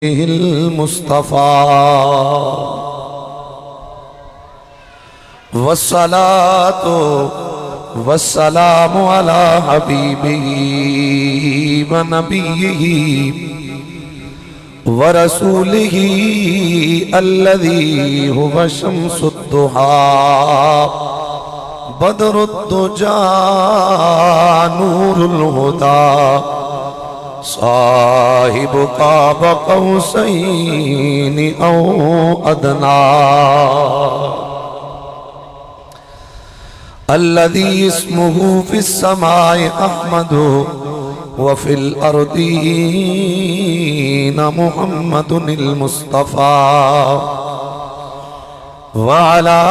मुस्तफ़ा वस्सलातु वस्सलामु अला हबीबिही व नबिय्यिही व रसूलिही अल्लज़ी हुवा शम्सुद्दुहा बदरुद्दुजा नूरुल हुदा साहिबु काब कौसैनि औ अदना अल्लज़ी इस्मुहु फिस्समाइ अहमदु व फिल अर्दीन मुहम्मदुनिल मुस्तफ़ा व अला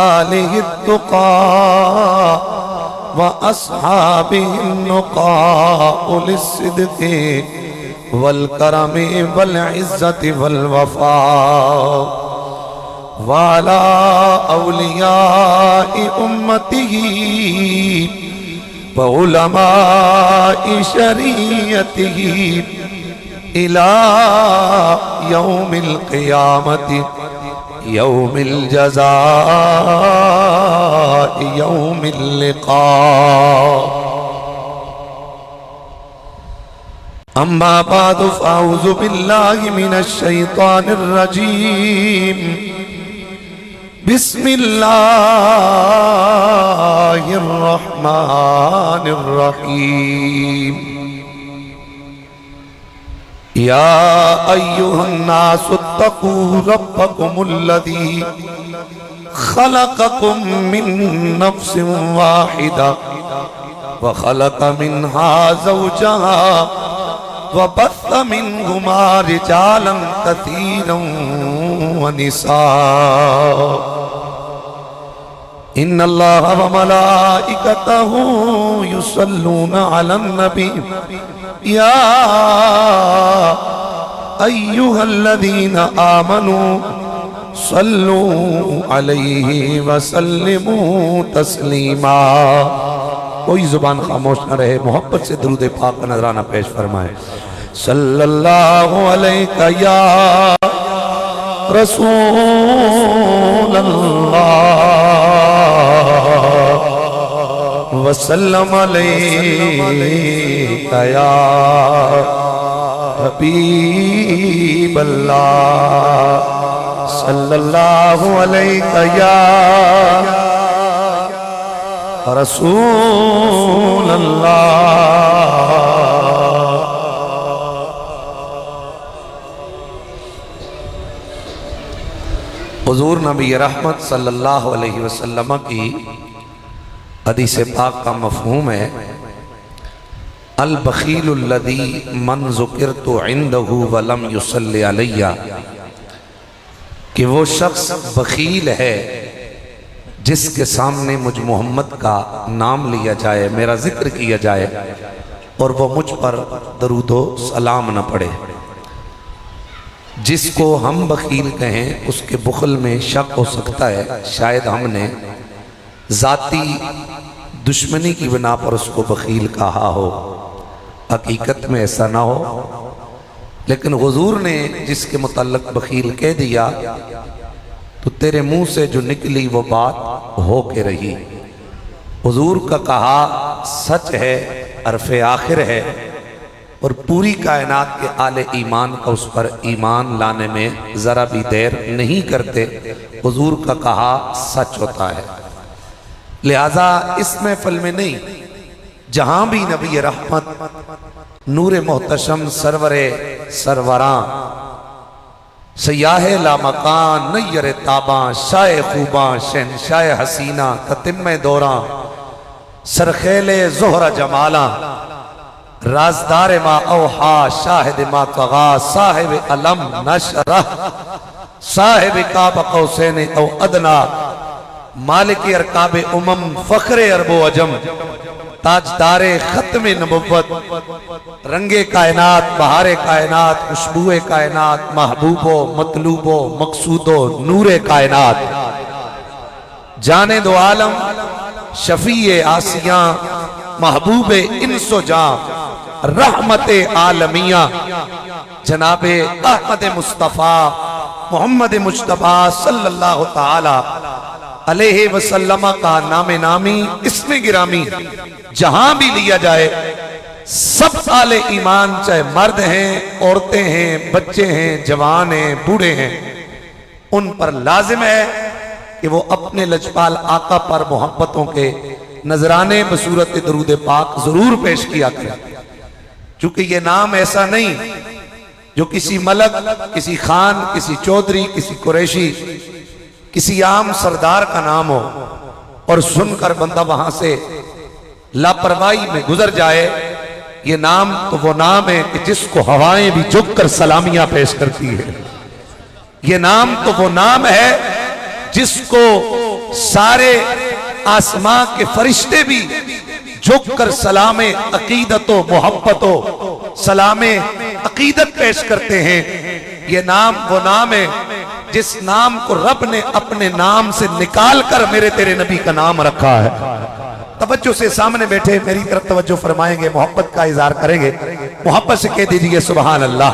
आलिहि तुक़ा व अस्हाबिहि नुक़ाउ लिस्सिद्क़ि वल करमि वल इज़्ज़ति वल वफ़ा व अला औलियाइ उम्मतिही व उलमाइ शरीअतिही इला यौमिल क़ियामति यौमिल जज़ा यौमिल लिक़ा। अम्मा बादु फ़अऊज़ु बिल्लाहि मिनश शैतानिर रजीम। बिस्मिल्लाहिर रहमानिर रहीम। या अय्युहन्नासु इत्तक़ू रब्बकुमुल्लज़ी खलक़कुम मिन नफ्सिन वाहिदा व खलक़ मिन्हा ज़ौजहा व बस्स मिनहुमा रिजालन कसीरन व निसा। इन्नल्लाहा व मलाइकतहु युसल्लूना अलन नबी या अय्युहल्लज़ीना आमनू सल्लू अलैहि व सल्लिमू तस्लीमा। कोई जुबान खामोश न रहे, मोहब्बत से दुरूद पाक का नजराना पेश फरमाए। सल्लल्लाहु अलैका या रसूलल्लाह व सल्लम अलैका या हबीबल्लाह सल्लल्लाहु अलैका या रसूलल्लाह। हुजूर नबी रहमत सल्लल्लाहु अलैहि वसल्लम की हदीस पाक का मफ़हूम है अल बखीलुल्लज़ी मन ज़ुकिरतु इंदहु व लम युसल्ली अलैया, कि वो शख्स बखील है जिसके सामने मुझ मोहम्मद का नाम लिया जाए, मेरा जिक्र किया जाए और वो मुझ पर दरूदो सलाम न पढ़े। जिसको हम बखील कहें उसके बुखल में शक हो सकता है, शायद हमने जाती दुश्मनी की बिना पर उसको बखील कहा हो, हकीकत में ऐसा ना हो। लेकिन हुजूर ने जिसके मुतल्लक बखील कह दिया तो तेरे मुंह से जो निकली वो बात हो के रही। हुजूर का कहा सच है, अरफ़े आखिर है और पूरी कायनात के आले ईमान का उस पर ईमान लाने में ज़रा भी देर नहीं करते। हुजूर का कहा सच होता है। लिहाजा इस महफ़िल में नहीं, जहां भी नबी रहमत नूरे मोहतशम सरवरे सरवरां सयाहे लामकान नय्यर ताबा शाह खूबा शहनशाह हसीना ततिम्मे दौरा सरखेले जोहरा जमाला राजदार मा औहा शाहिद मा तगा साहिब अलम नशरा साहिब काब कौसैन औ अदना मालिक अरकाब उमम फखरे अरबो अजम ताजदारे खत्म नबुव्वत रंगे कायनात बहारे कायनात खुशबुए कायनात महबूबो मतलूबो मकसूदो नूरे कायनात जाने दो आलम शफीए आसिया महबूबे इंसो जा रहमत आलमिया जनाबे अहमद मुस्तफ़ा मोहम्मद मुस्तफ़ा सल्लल्लाहु ताला अलैहि वसल्लम का नामे नामी इसमें गिरामी जहां भी लिया जाए, सब आले ईमान चाहे मर्द हैं, औरतें हैं, बच्चे हैं, जवान हैं, बूढ़े हैं, उन पर लाजिम है कि वो अपने लजपाल आका पर मोहब्बतों के नजराने बसूरत दरूद पाक जरूर पेश किया करें। चूंकि ये नाम ऐसा नहीं जो किसी मलक, किसी खान, किसी चौधरी, किसी कुरैशी, किसी आम सरदार का नाम हो और सुनकर बंदा वहां से लापरवाही में गुजर जाए। ये नाम तो वो नाम है कि जिसको हवाएं भी झुककर सलामियां पेश करती है। ये नाम तो वो नाम है जिसको सारे आसमां के फरिश्ते भी झुककर सलामे अकीदतो मोहब्बतो सलामे अकीदत पेश करते हैं। ये नाम वो नाम है जिस नाम को रब ने अपने नाम से निकाल कर मेरे तेरे नबी का नाम रखा है। तवज्जो से सामने बैठे मेरी तरफ तवज्जो फरमाएंगे, मोहब्बत का इजहार करेंगे, मोहब्बत से कह दीजिए सुभान अल्लाह।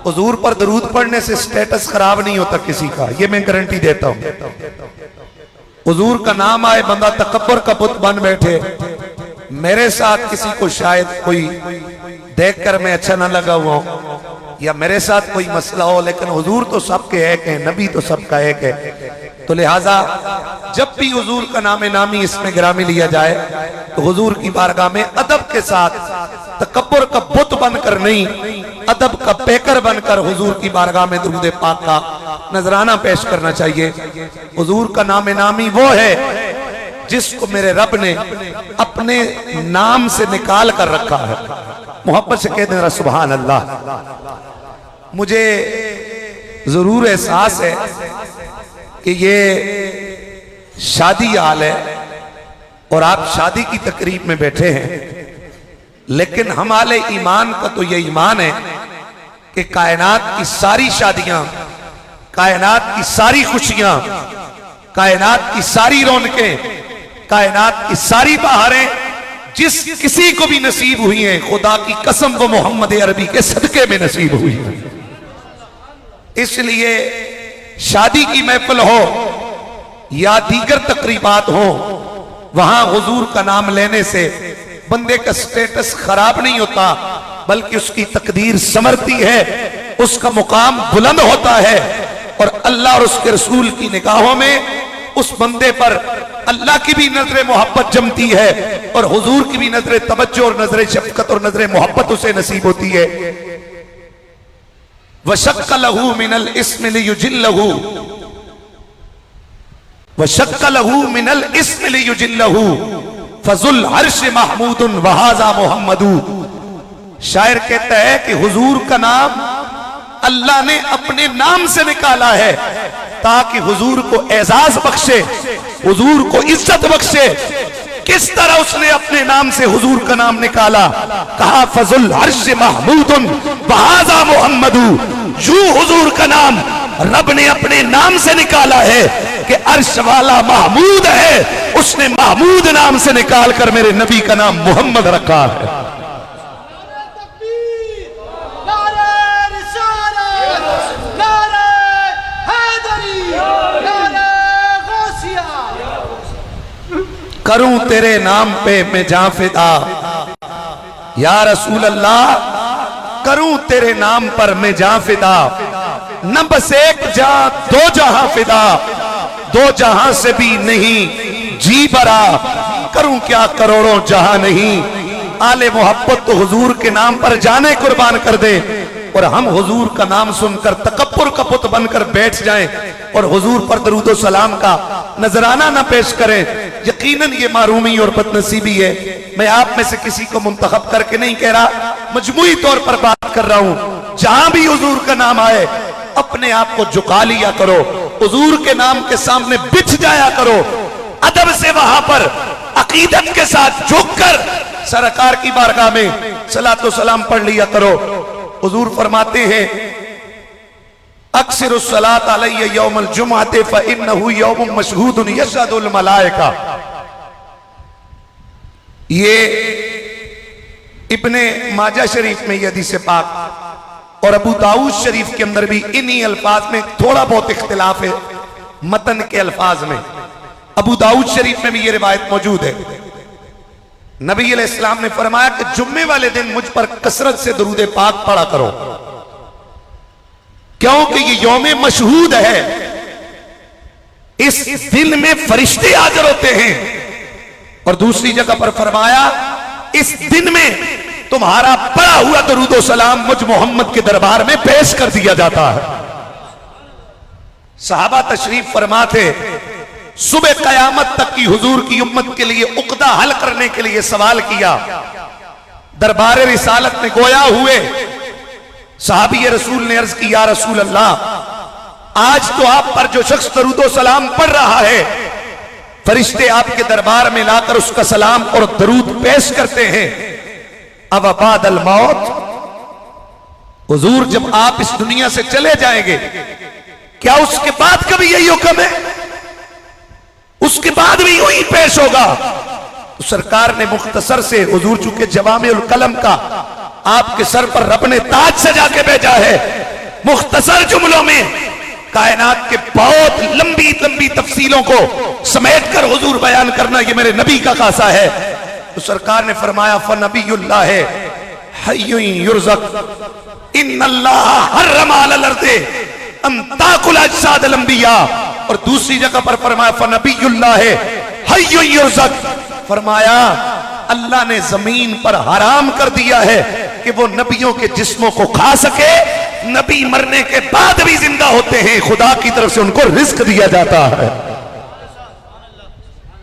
हुजूर पर दरूद पढ़ने से स्टेटस खराब नहीं होता किसी का, ये मैं गारंटी देता हूं। हुजूर का नाम आए, बंदा तकब्बुर का पुत बन बैठे। मेरे साथ किसी को शायद कोई देखकर मैं अच्छा ना लगा हुआ हूं, या मेरे साथ कोई मसला हो, लेकिन हुजूर तो सबके एक है, नबी तो सबका एक है। तो लिहाजा जब भी हुजूर का नामे नामी इसमें गिरामी लिया जाए तो हुजूर की बारगाह में अदब के साथ, तकब्बुर का बुत बनकर नहीं, अदब का पेकर बनकर हुजूर की बारगाह में दुरूद पाक का नजराना पेश करना चाहिए। हुजूर का नामे नामी वो है जिसको मेरे रब ने अपने नाम से निकाल कर रखा है। मोहब्बत से कह देना सुभान अल्लाह। मुझे जरूर एहसास है कि ये शादी हाल है और आप शादी की तकरीब में बैठे हैं, लेकिन हमारे ईमान का तो ये ईमान है कि कायनात की सारी शादियां, कायनात की सारी खुशियां, कायनात की सारी रौनकें, कायनात की सारी बहारें जिस किसी को भी नसीब हुई हैं, खुदा की कसम वो मोहम्मद अरबी के सदके में नसीब हुई है। इसलिए शादी की महफिल हो या दीगर तकरीबात हो, वहां हुजूर का नाम लेने से बंदे का स्टेटस खराब नहीं होता, बल्कि उसकी तकदीर संवरती है, उसका मुकाम बुलंद होता है और अल्लाह और उसके रसूल की निगाहों में उस बंदे पर अल्लाह की भी नजर मोहब्बत जमती है और हुजूर की भी नजर तवज्जो और नजर शफकत और नजर मोहब्बत उसे नसीब होती है। वशक्क लहू मिनल इस्म लियुजिल्लहू, वशक्क लहू मिनल इस्म लियुजिल्लहू, फजुल अर्श महमूदुन वहाजा मोहम्मदू। शायर कहता है कि हुजूर का नाम अल्लाह ने अपने नाम से निकाला है ताकि हुजूर को एजाज बख्शे, हुजूर को इज्जत बख्शे। किस तरह उसने अपने नाम से हुजूर का नाम निकाला? कहा फजुल अर्श महमूदुन वहाजा मोहम्मदू। जू हुजूर का नाम रब ने अपने नाम से निकाला है कि अर्श वाला महमूद है, उसने महमूद नाम से निकाल कर मेरे नबी का नाम मोहम्मद रखा है। करूं तेरे नाम पे मैं जां फिदा, या रसूल अल्लाह करूं तेरे नाम पर मैं जां फिदा। न बस एक जां दो जहां फिदा, दो जहां से भी नहीं जी बरा। करूं क्या करोड़ों जहां नहीं, आले मोहब्बत तो हुजूर के नाम पर जाने कुर्बान कर दे और हम हुजूर का नाम सुनकर तकब्बुर का पुत बनकर बैठ जाएं और हुजूर पर दरूद सलाम का नजराना न पेश करें। यकीनन ये मारूमी और बदनसीबी है। मैं आप में से किसी को मुंतखब करके नहीं कह रहा, मजमूई तौर पर बात कर रहा हूं। जहां भी हुजूर का नाम आए अपने आप को झुका लिया करो, हुजूर के नाम के सामने बिछ जाया करो, अदब से वहां पर अकीदत के साथ झुककर सरकार की बारगाह में सलातो सलाम पढ़ लिया करो। हुजूर फरमाते हैं अक्सर सलात अलैहि यौमल जुमअते फइन्नहु यौमुन मशहूदुन यशहदुल मलाइका। ये इब्ने माजा शरीफ में यह हदीस पाक और अबू दाऊद शरीफ के अंदर भी इन्हीं अल्फाज में थोड़ा बहुत इख्तिलाफ है मतन के अल्फाज में। अबू दाऊद शरीफ में भी यह रिवायत मौजूद है। नबी अलैहिस्सलाम ने फरमाया कि जुम्मे वाले दिन मुझ पर कसरत से दरूद पाक पढ़ा करो, क्योंकि ये यौमे मशहूद है, इस दिन में फरिश्ते हाजिर होते हैं। और दूसरी जगह पर फरमाया इस दिन में तुम्हारा पढ़ा हुआ दरूद सलाम मुझ मोहम्मद के दरबार में पेश कर दिया जाता है। सहाबा तशरीफ फरमाते, सुबह कयामत तक की हुजूर की उम्मत के लिए उक़दा हल करने के लिए सवाल किया। दरबार रिसालत में गोया हुए सहाबी रसूल ने अर्ज की, या रसूल अल्लाह, आज तो आप पर जो शख्स दरूद सलाम पढ़ रहा है, फरिश्ते आपके दरबार में लाकर उसका सलाम और दरूद पेश करते हैं। अब बादल मौत, हुजूर जब आप इस दुनिया से चले जाएंगे, क्या उसके बाद कभी यही हुक्म है? उसके बाद भी यूं ही पेश होगा? तो सरकार ने मुख्तसर से, हुजूर चूंकि जवामिउल कलम का आपके सर पर रब ने ताज सजा के भेजा है, मुख्तसर जुमलों में कायनात के बहुत लंबी लंबी तफसीलों को समेट कर हुजूर बयान करना ये मेरे नबी का खासा है। तो सरकार ने फरमाया, फनबीयुल्लाह हय्युन युरज़क़ इन्नल्लाह हर्रम अलल अर्दि अन ताकुल अजसादल अंबिया। और दूसरी जगह पर फरमाया, फनबीयुल्लाह हय्युन युरज़क़, फरमाया अल्लाह ने जमीन पर हराम कर दिया है कि वो नबियों के जिस्मों को खा सके। नबी मरने के बाद भी जिंदा होते हैं, खुदा की तरफ से उनको रिस्क दिया जाता है।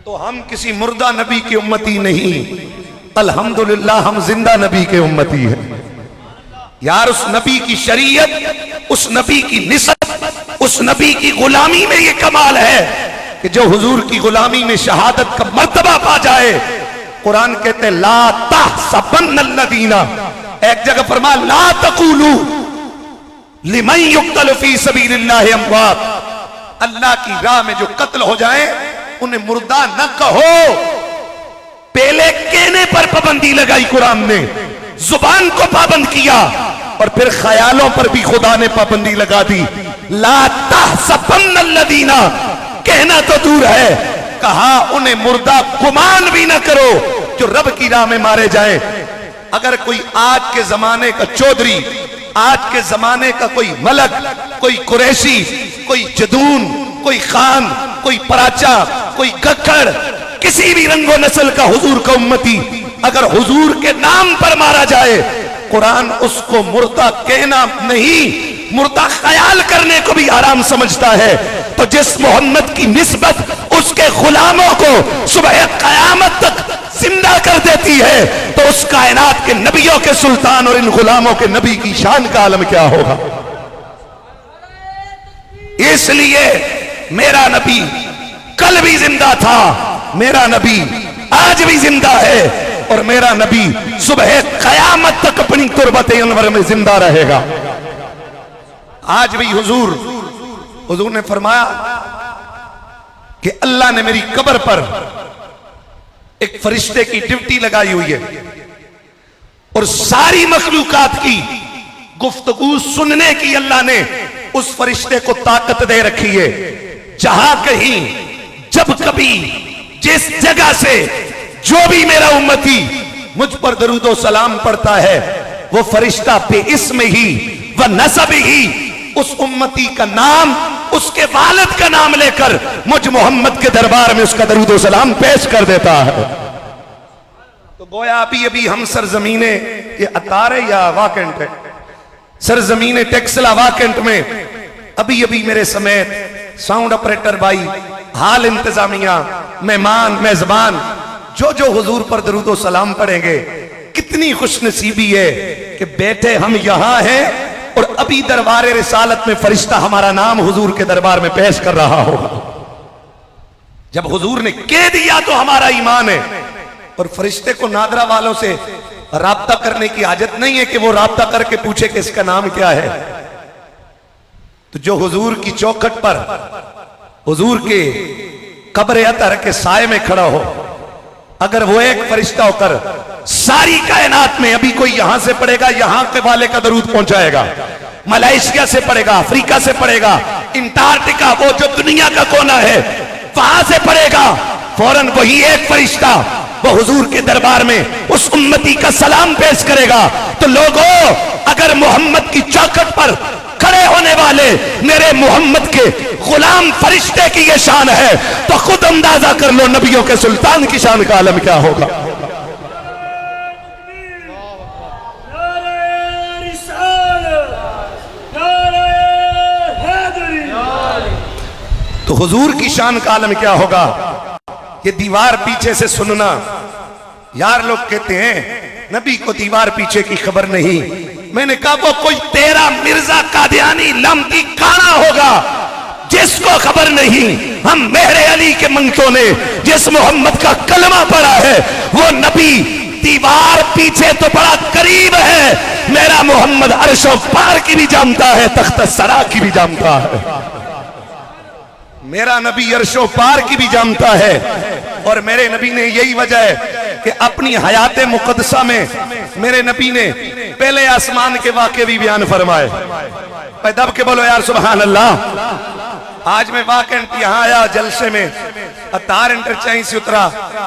तो हम किसी मुर्दा नबी की उम्मती नहीं, अल्हम्दुलिल्लाह हम जिंदा नबी के उम्मती हैं। यार उस नबी की शरीयत, उस नबी की निसबत, उस नबी की गुलामी में ये कमाल है कि जो हुजूर की गुलामी में शहादत का मर्तबा पा जाए। कुरान कहते हैं, ला तहसबन्नल्लज़ीना, एक जगह फरमा ला तक़ूलू लिमन युक़्तलु फ़ी सबीलिल्लाहि अमवात, अल्लाह की राह में जो कत्ल हो जाए उन्हें मुर्दा न कहो। पहले कहने पर पाबंदी लगाई कुरान ने, जुबान को पाबंद किया, और फिर ख्यालों पर भी खुदा ने पाबंदी लगा दी। ला तहसबन्नल्लज़ीना, कहना तो दूर है, कहा उन्हें मुर्दा गुमान भी न करो जो रब की राह में मारे जाए। अगर कोई आज के जमाने का चौधरी, आज के जमाने का कोई मलक, कोई कुरैशी, कोई जदून, कोई खान, कोई पराचा, कोई कक्कड़, किसी भी रंगो नस्ल का हुजूर का उम्मती अगर हुजूर के नाम पर मारा जाए, कुरान उसको मुर्दा कहना नहीं, मुर्दा ख्याल करने को भी हराम समझता है। तो जिस मोहम्मद की निस्बत उसके गुलामों को सुबह कयामत तक जिंदा कर देती है, तो उस कायनात के नबियों के सुल्तान और इन गुलामों के नबी की शान का आलम क्या होगा। इसलिए मेरा नबी कल भी जिंदा था, मेरा नबी आज भी जिंदा है, और मेरा नबी सुबह कयामत तक अपनी तुरबत अनवर में जिंदा रहेगा। आज भी हुजूर ने फरमाया कि अल्लाह ने मेरी कब्र पर एक फरिश्ते की ड्यूटी लगाई हुई है, और सारी मखलूकात की गुफ्तगू सुनने की अल्लाह ने उस फरिश्ते को ताकत दे रखी है। जहां कहीं, जब कभी, जिस जगह से जो भी मेरा उम्मती मुझ पर दरूदो सलाम पढ़ता है, वो फरिश्ता पे इसमें ही व नसब ही उस उम्मती का नाम, उसके वालिद का नाम लेकर मुझ मोहम्मद के दरबार में उसका दरूदो सलाम पेश कर देता है। तो गोया अभी अभी हम सरजमीने, ये अतारे या वाकेंट है, सरजमीने टेक्सला वाकेंट में अभी अभी मेरे समेत साउंड ऑपरेटर भाई, हाल इंतजामिया, मेहमान, मेजबान, जो जो हुजूर पर दरूदो सलाम पढ़ेंगे, कितनी खुशनसीबी है कि बैठे हम यहां हैं और अभी दरबार रिसालत में फरिश्ता हमारा नाम हुजूर के दरबार में पेश कर रहा होगा। जब हुजूर ने कह दिया तो हमारा ईमान है। और फरिश्ते को नादरा वालों से राब्ता करने की आदत नहीं है कि वो राब्ता करके पूछे कि इसका नाम क्या है। तो जो हुजूर की चौखट पर, हुजूर के कब्र अतर के साए में खड़ा हो, अगर वो एक फरिश्ता होकर सारी कायनात में अभी कोई यहां से पढ़ेगा, यहां के वाले का दरूद पहुंचाएगा, मलेशिया से पढ़ेगा, अफ्रीका से पढ़ेगा, अंटार्कटिका, वो जो दुनिया का कोना है वहां से पढ़ेगा, फौरन वही एक फरिश्ता वो हुजूर के दरबार में उस उम्मती का सलाम पेश करेगा। तो लोगों, अगर मोहम्मद की चौखट पर खड़े होने वाले मेरे मोहम्मद के गुलाम फरिश्ते की ये शान है, तो खुद अंदाजा कर लो नबियों के सुल्तान की शान का आलम क्या होगा। तो हुजूर की शान का आलम क्या होगा। ये दीवार पीछे से सुनना, यार लोग कहते हैं नबी को दीवार पीछे की खबर नहीं। मैंने कहा वो कोई तेरा मिर्जा कादियानी लमकी काना होगा जिसको खबर नहीं। हम मेहरे अली के मंशों ने जिस मोहम्मद का कलमा पढ़ा है वो नबी दीवार पीछे तो बड़ा करीब है। मेरा मोहम्मद अर्शो पार की भी जानता है, तख्त सरा की भी जानता है। मेरा नबी अर्शो पार की भी जानता है। और मेरे नबी ने यही वजह है कि अपनी हयात मुकद्दसा में मेरे नबी ने पहले आसमान के वाक़े भी बयान फरमाए। दब के बोलो यार सुभान अल्लाह। आज मैं वाकई यहाँ आया जलसे में, अतार इंटरचेंज से उतरा।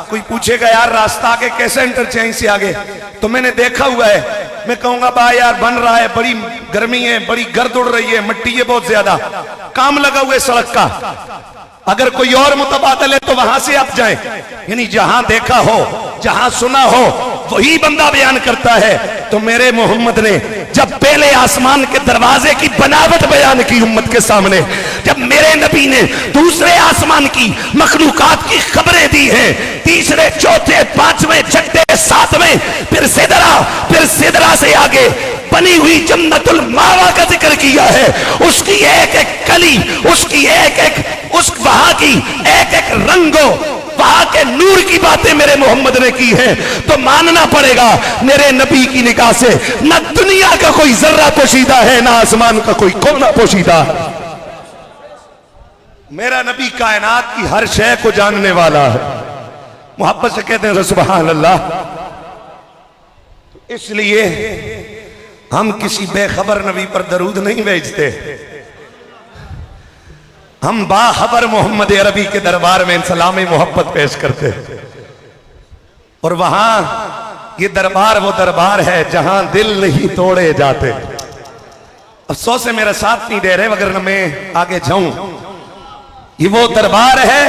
कोई पूछेगा यार रास्ता आगे कैसे इंटरचेंज से आगे, तो मैंने देखा हुआ है। मैं कहूंगा बा यार बन रहा है, बड़ी गर्मी है, बड़ी गर्द उड़ रही है, मिट्टी है बहुत ज्यादा, काम लगा हुआ है सड़क का। अगर कोई और मुतबादल है तो वहां से आप जाएं। यानी जहां देखा हो, जहां सुना हो, वही बंदा बयान करता है। तो मेरे मोहम्मद ने जब पहले आसमान के दरवाजे की बनावट बयान की उम्मत के सामने, जब मेरे नबी ने दूसरे आसमान की मखलूकात की खबरें दी हैं, तीसरे, चौथे, पांचवें, छठे, सातवें, फिर सिदरा से आगे बनी हुई जन्नतुल मावा का जिक्र किया है। उसकी एक एक कली, उसकी एक एक उस वहां की एक एक रंगो, वहां के नूर की बातें मेरे मोहम्मद ने की है। तो मानना पड़ेगा मेरे नबी की निगाह से न दुनिया का कोई जर्रा पोशीदा है, ना आसमान का कोई कोना पोशीदा है। मेरा नबी कायनात की हर शय को जानने वाला है। मोहब्बत से कहते हैं सुभान अल्लाह। इसलिए हम किसी बेखबर नबी पर दरूद नहीं भेजते, हम बाखबर मोहम्मद अरबी के दरबार में सलामी मोहब्बत पेश करते हैं। और वहां ये दरबार वो दरबार है जहां दिल नहीं तोड़े जाते। अफसोस है मेरा साथ नहीं दे रहे, वगरना मैं आगे जाऊं। ये वो दरबार है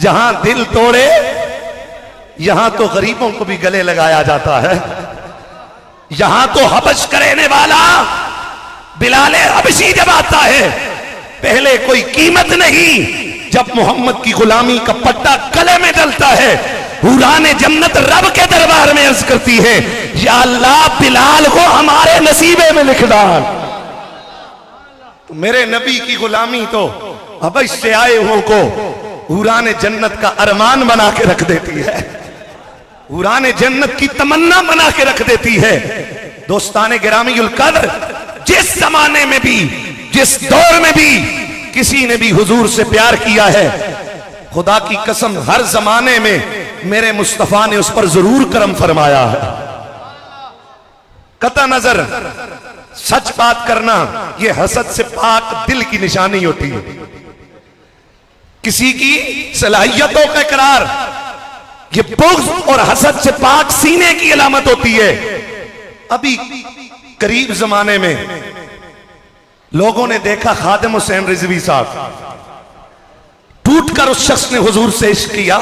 जहां दिल तोड़े, यहां तो गरीबों को भी गले लगाया जाता है। यहां तो हबश करने वाला बिलाले हबशी जब आता है, पहले कोई कीमत नहीं, जब मोहम्मद की गुलामी का पट्टा गले में डलता है, हुराने जन्नत रब के दरबार में अर्ज करती है, या अल्लाह बिलाल को हमारे नसीबे में लिख डाल। तो मेरे नबी की गुलामी तो हबश से आए हुओं को हुराने जन्नत का अरमान बना के रख देती है, हुराने जन्नत की तमन्ना बना के रख देती है। दोस्ताने गिरामीउल कद्र, जिस जमाने में भी, जिस दौर में भी किसी ने भी हुजूर से प्यार किया है, खुदा की कसम हर जमाने में मेरे मुस्तफा ने उस पर जरूर करम फरमाया है। कता नजर सच बात करना यह हसद से पाक दिल की निशानी होती है। किसी की सलाहियतों का इकरार ये बुग़्ज़ और हसद से पाक सीने की अलामत होती है। अभी करीब जमाने में लोगों ने देखा खादिम हुसैन रिजवी साहब टूटकर उस शख्स ने हुजूर से इश्क किया,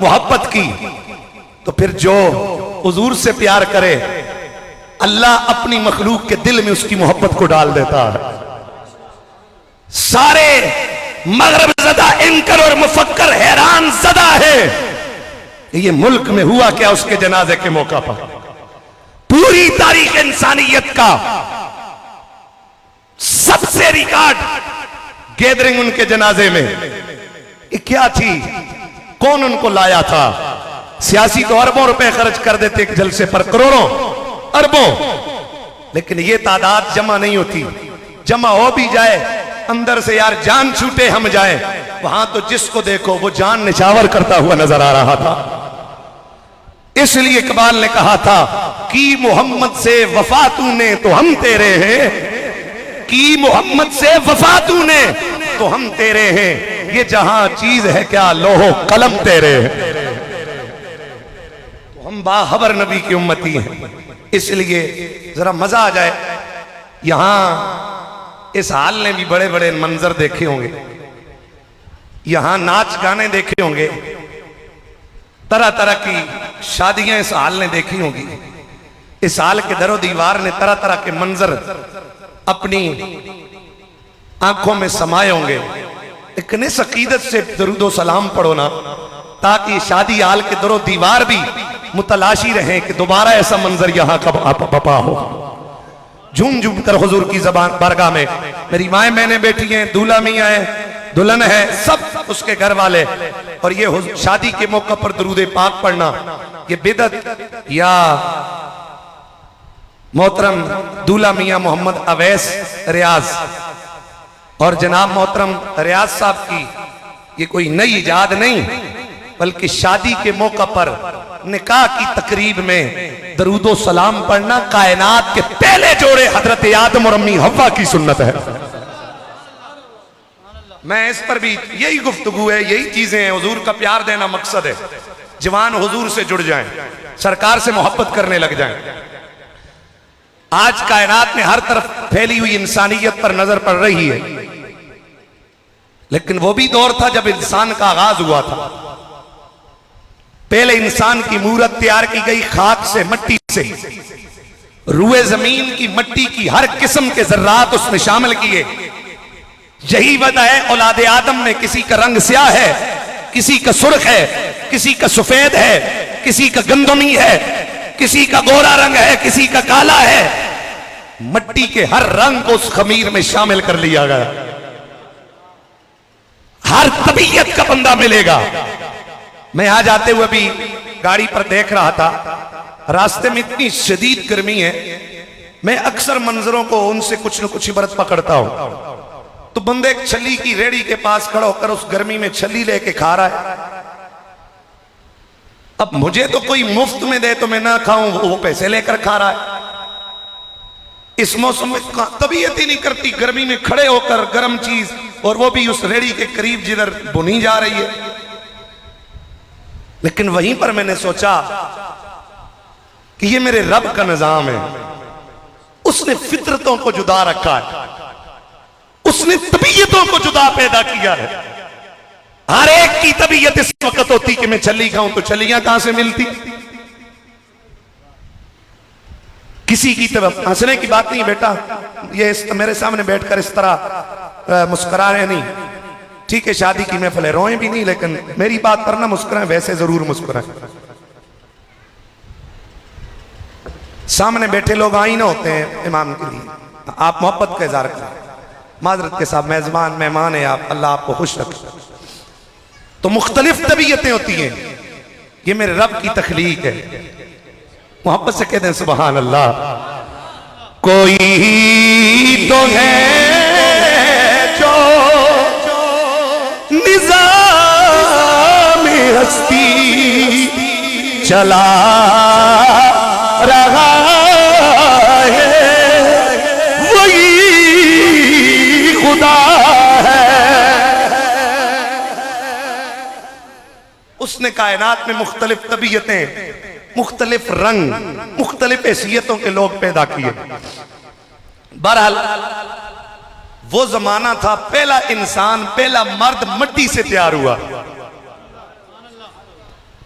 मोहब्बत की। तो फिर जो हुजूर से प्यार करे, अल्लाह अपनी मखलूक के दिल में उसकी मोहब्बत को डाल देता है। सारे मगरब ज़दा एंकर और मुफक्कर हैरान ज़दा है कि ये मुल्क में हुआ क्या उसके जनाजे के मौका पर। पूरी तारीख इंसानियत का सबसे रिकॉर्ड गैदरिंग उनके जनाजे में। ये क्या थी, कौन उनको लाया था? सियासी तो अरबों रुपए खर्च कर देते एक जलसे पर, करोड़ों अरबों, लेकिन ये तादाद जमा नहीं होती। जमा हो भी जाए, अंदर से यार जान छूटे हम जाए, वहां तो जिसको देखो वो जान निछावर करता हुआ नजर आ रहा था। इसलिए इकबाल ने कहा था कि मोहम्मद से वफा तूने तो हम तेरे हैं, कि मोहम्मद से वफा तूने तो हम तेरे हैं, ये जहां चीज है क्या लोहो कलम तेरे हैं। तो हम बाखबर नबी की उम्मती हैं। इसलिए जरा मजा आ जाए। यहां इस हाल ने भी बड़े बड़े मंजर देखे होंगे, यहां नाच गाने देखे होंगे, तरह तरह की शादियां इस हाल ने देखी होंगी। इस हाल के दरो दीवार ने तरह तरह के मंजर अपनी आंखों में समाये होंगे। लेकिन इस अकीदत से दरूदो सलाम पढ़ो ना, ताकि शादी हाल के दरो दीवार भी मुतलाशी रहे कि दोबारा ऐसा मंजर यहां कब बपा हो। झूम झूम कर हुजूर की जबान बारगाह में मेरी माएं बहनें बैठी हैं, दूल्हा मियां है, दुल्हन है, सब उसके घर वाले, और ये शादी के मौके पर दरूद पाक पढ़ना ये बिदअत या मोहतरम दूल्हा मियां मोहम्मद अवैस रियाज और जनाब मोहतरम रियाज साहब की ये कोई नई इजाद नहीं, बल्कि शादी के मौका पर निकाह की तकरीब में दरूदो सलाम पढ़ना कायनात के पहले जोड़े हजरत आदम और अम्मी हव्वा की सुन्नत है। मैं इस पर भी यही गुफ्तगू है, यही चीजें हैं। हुजूर का प्यार देना मकसद है। जवान हुजूर से जुड़ जाएं, सरकार से मोहब्बत करने लग जाएं। आज कायनात में हर तरफ फैली हुई इंसानियत पर नजर पड़ रही है, लेकिन वो भी दौर था जब इंसान का आगाज हुआ था। पहले इंसान की मूरत तैयार की गई खाक से, मट्टी से, रूए जमीन की मट्टी की हर किस्म के जर्रात उसमें शामिल किए। यही वजह है औलाद आदम में किसी का रंग स्याह है, किसी का सुर्ख है, किसी का सफेद है, किसी का गंदमी है, किसी का गोरा रंग है, किसी का काला है। मट्टी के हर रंग को उस खमीर में शामिल कर लिया गया। हर तबीयत का बंदा मिलेगा। मैं यहां जाते हुए भी गाड़ी पर देख रहा था, रास्ते में इतनी शदीद गर्मी है, मैं अक्सर मंजरों को उनसे कुछ न कुछ इबरत पकड़ता हूं। तो बंदे एक छली की रेड़ी के पास खड़ा होकर उस गर्मी में छली लेके खा रहा है। अब मुझे तो कोई मुफ्त में दे तो मैं ना खाऊं, वो पैसे लेकर खा रहा है। इस मौसम में तबीयत ही नहीं करती गर्मी में खड़े होकर गर्म चीज, और वो भी उस रेड़ी के करीब जिधर बुनी जा रही है। लेकिन वहीं पर मैंने सोचा कि ये मेरे रब का निजाम है। उसने फितरतों को जुदा रखा है, उसने तबीयतों को जुदा पैदा किया है। हर एक की तबीयत इस वक्त होती कि मैं छली खाऊं, तो छलियां कहां से मिलती? किसी की तरफ हंसने की बात नहीं बेटा, ये मेरे सामने बैठकर इस तरह मुस्कुरा रहे नहीं। ठीक है, शादी की महफिल है, रोए भी नहीं, लेकिन मेरी बात पर ना मुस्कुराएं, वैसे जरूर मुस्कुराएं। सामने बैठे लोग आईना होते हैं इमाम के लिए, आप मोहब्बत का इजहार करें। माजरत के साथ मेजबान मेहमान है आप, अल्लाह आपको खुश रखे। तो मुख्तलिफ तबीयतें होती हैं, ये मेरे रब की तख्लीक है। मोहब्बत से कहते हैं सुबहान अल्लाह। कोई तो है जो निज़ाम हस्ती चला रहा है, वही खुदा है। उसने कायनात में मुख्तलिफ तबीयतें, मुख्तलिफ रंग, मुख्तलिफ हैसियतों के लोग पैदा किए। बहरहाल वो जमाना था, पहला इंसान, पहला मर्द मट्टी से तैयार हुआ।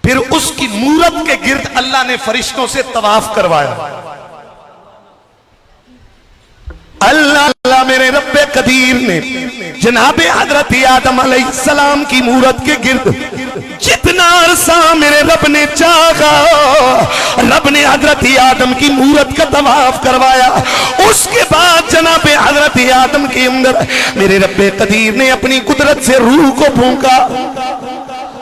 फिर उसकी मूरत के गिर्द अल्लाह ने फरिश्तों से तवाफ करवाया। अल्लाह मेरे रब्बे कदीर ने जनाबे हजरत आदम अलैहिस्सलाम की मूरत के गिर्द जितना अरसा मेरे रब ने चाहा, रब ने हजरत आदम की मूरत का तवाफ करवाया। उसके बाद जनाबे हजरत आदम के अंदर मेरे रब्बे कदीर ने अपनी कुदरत से रूह को फूंका।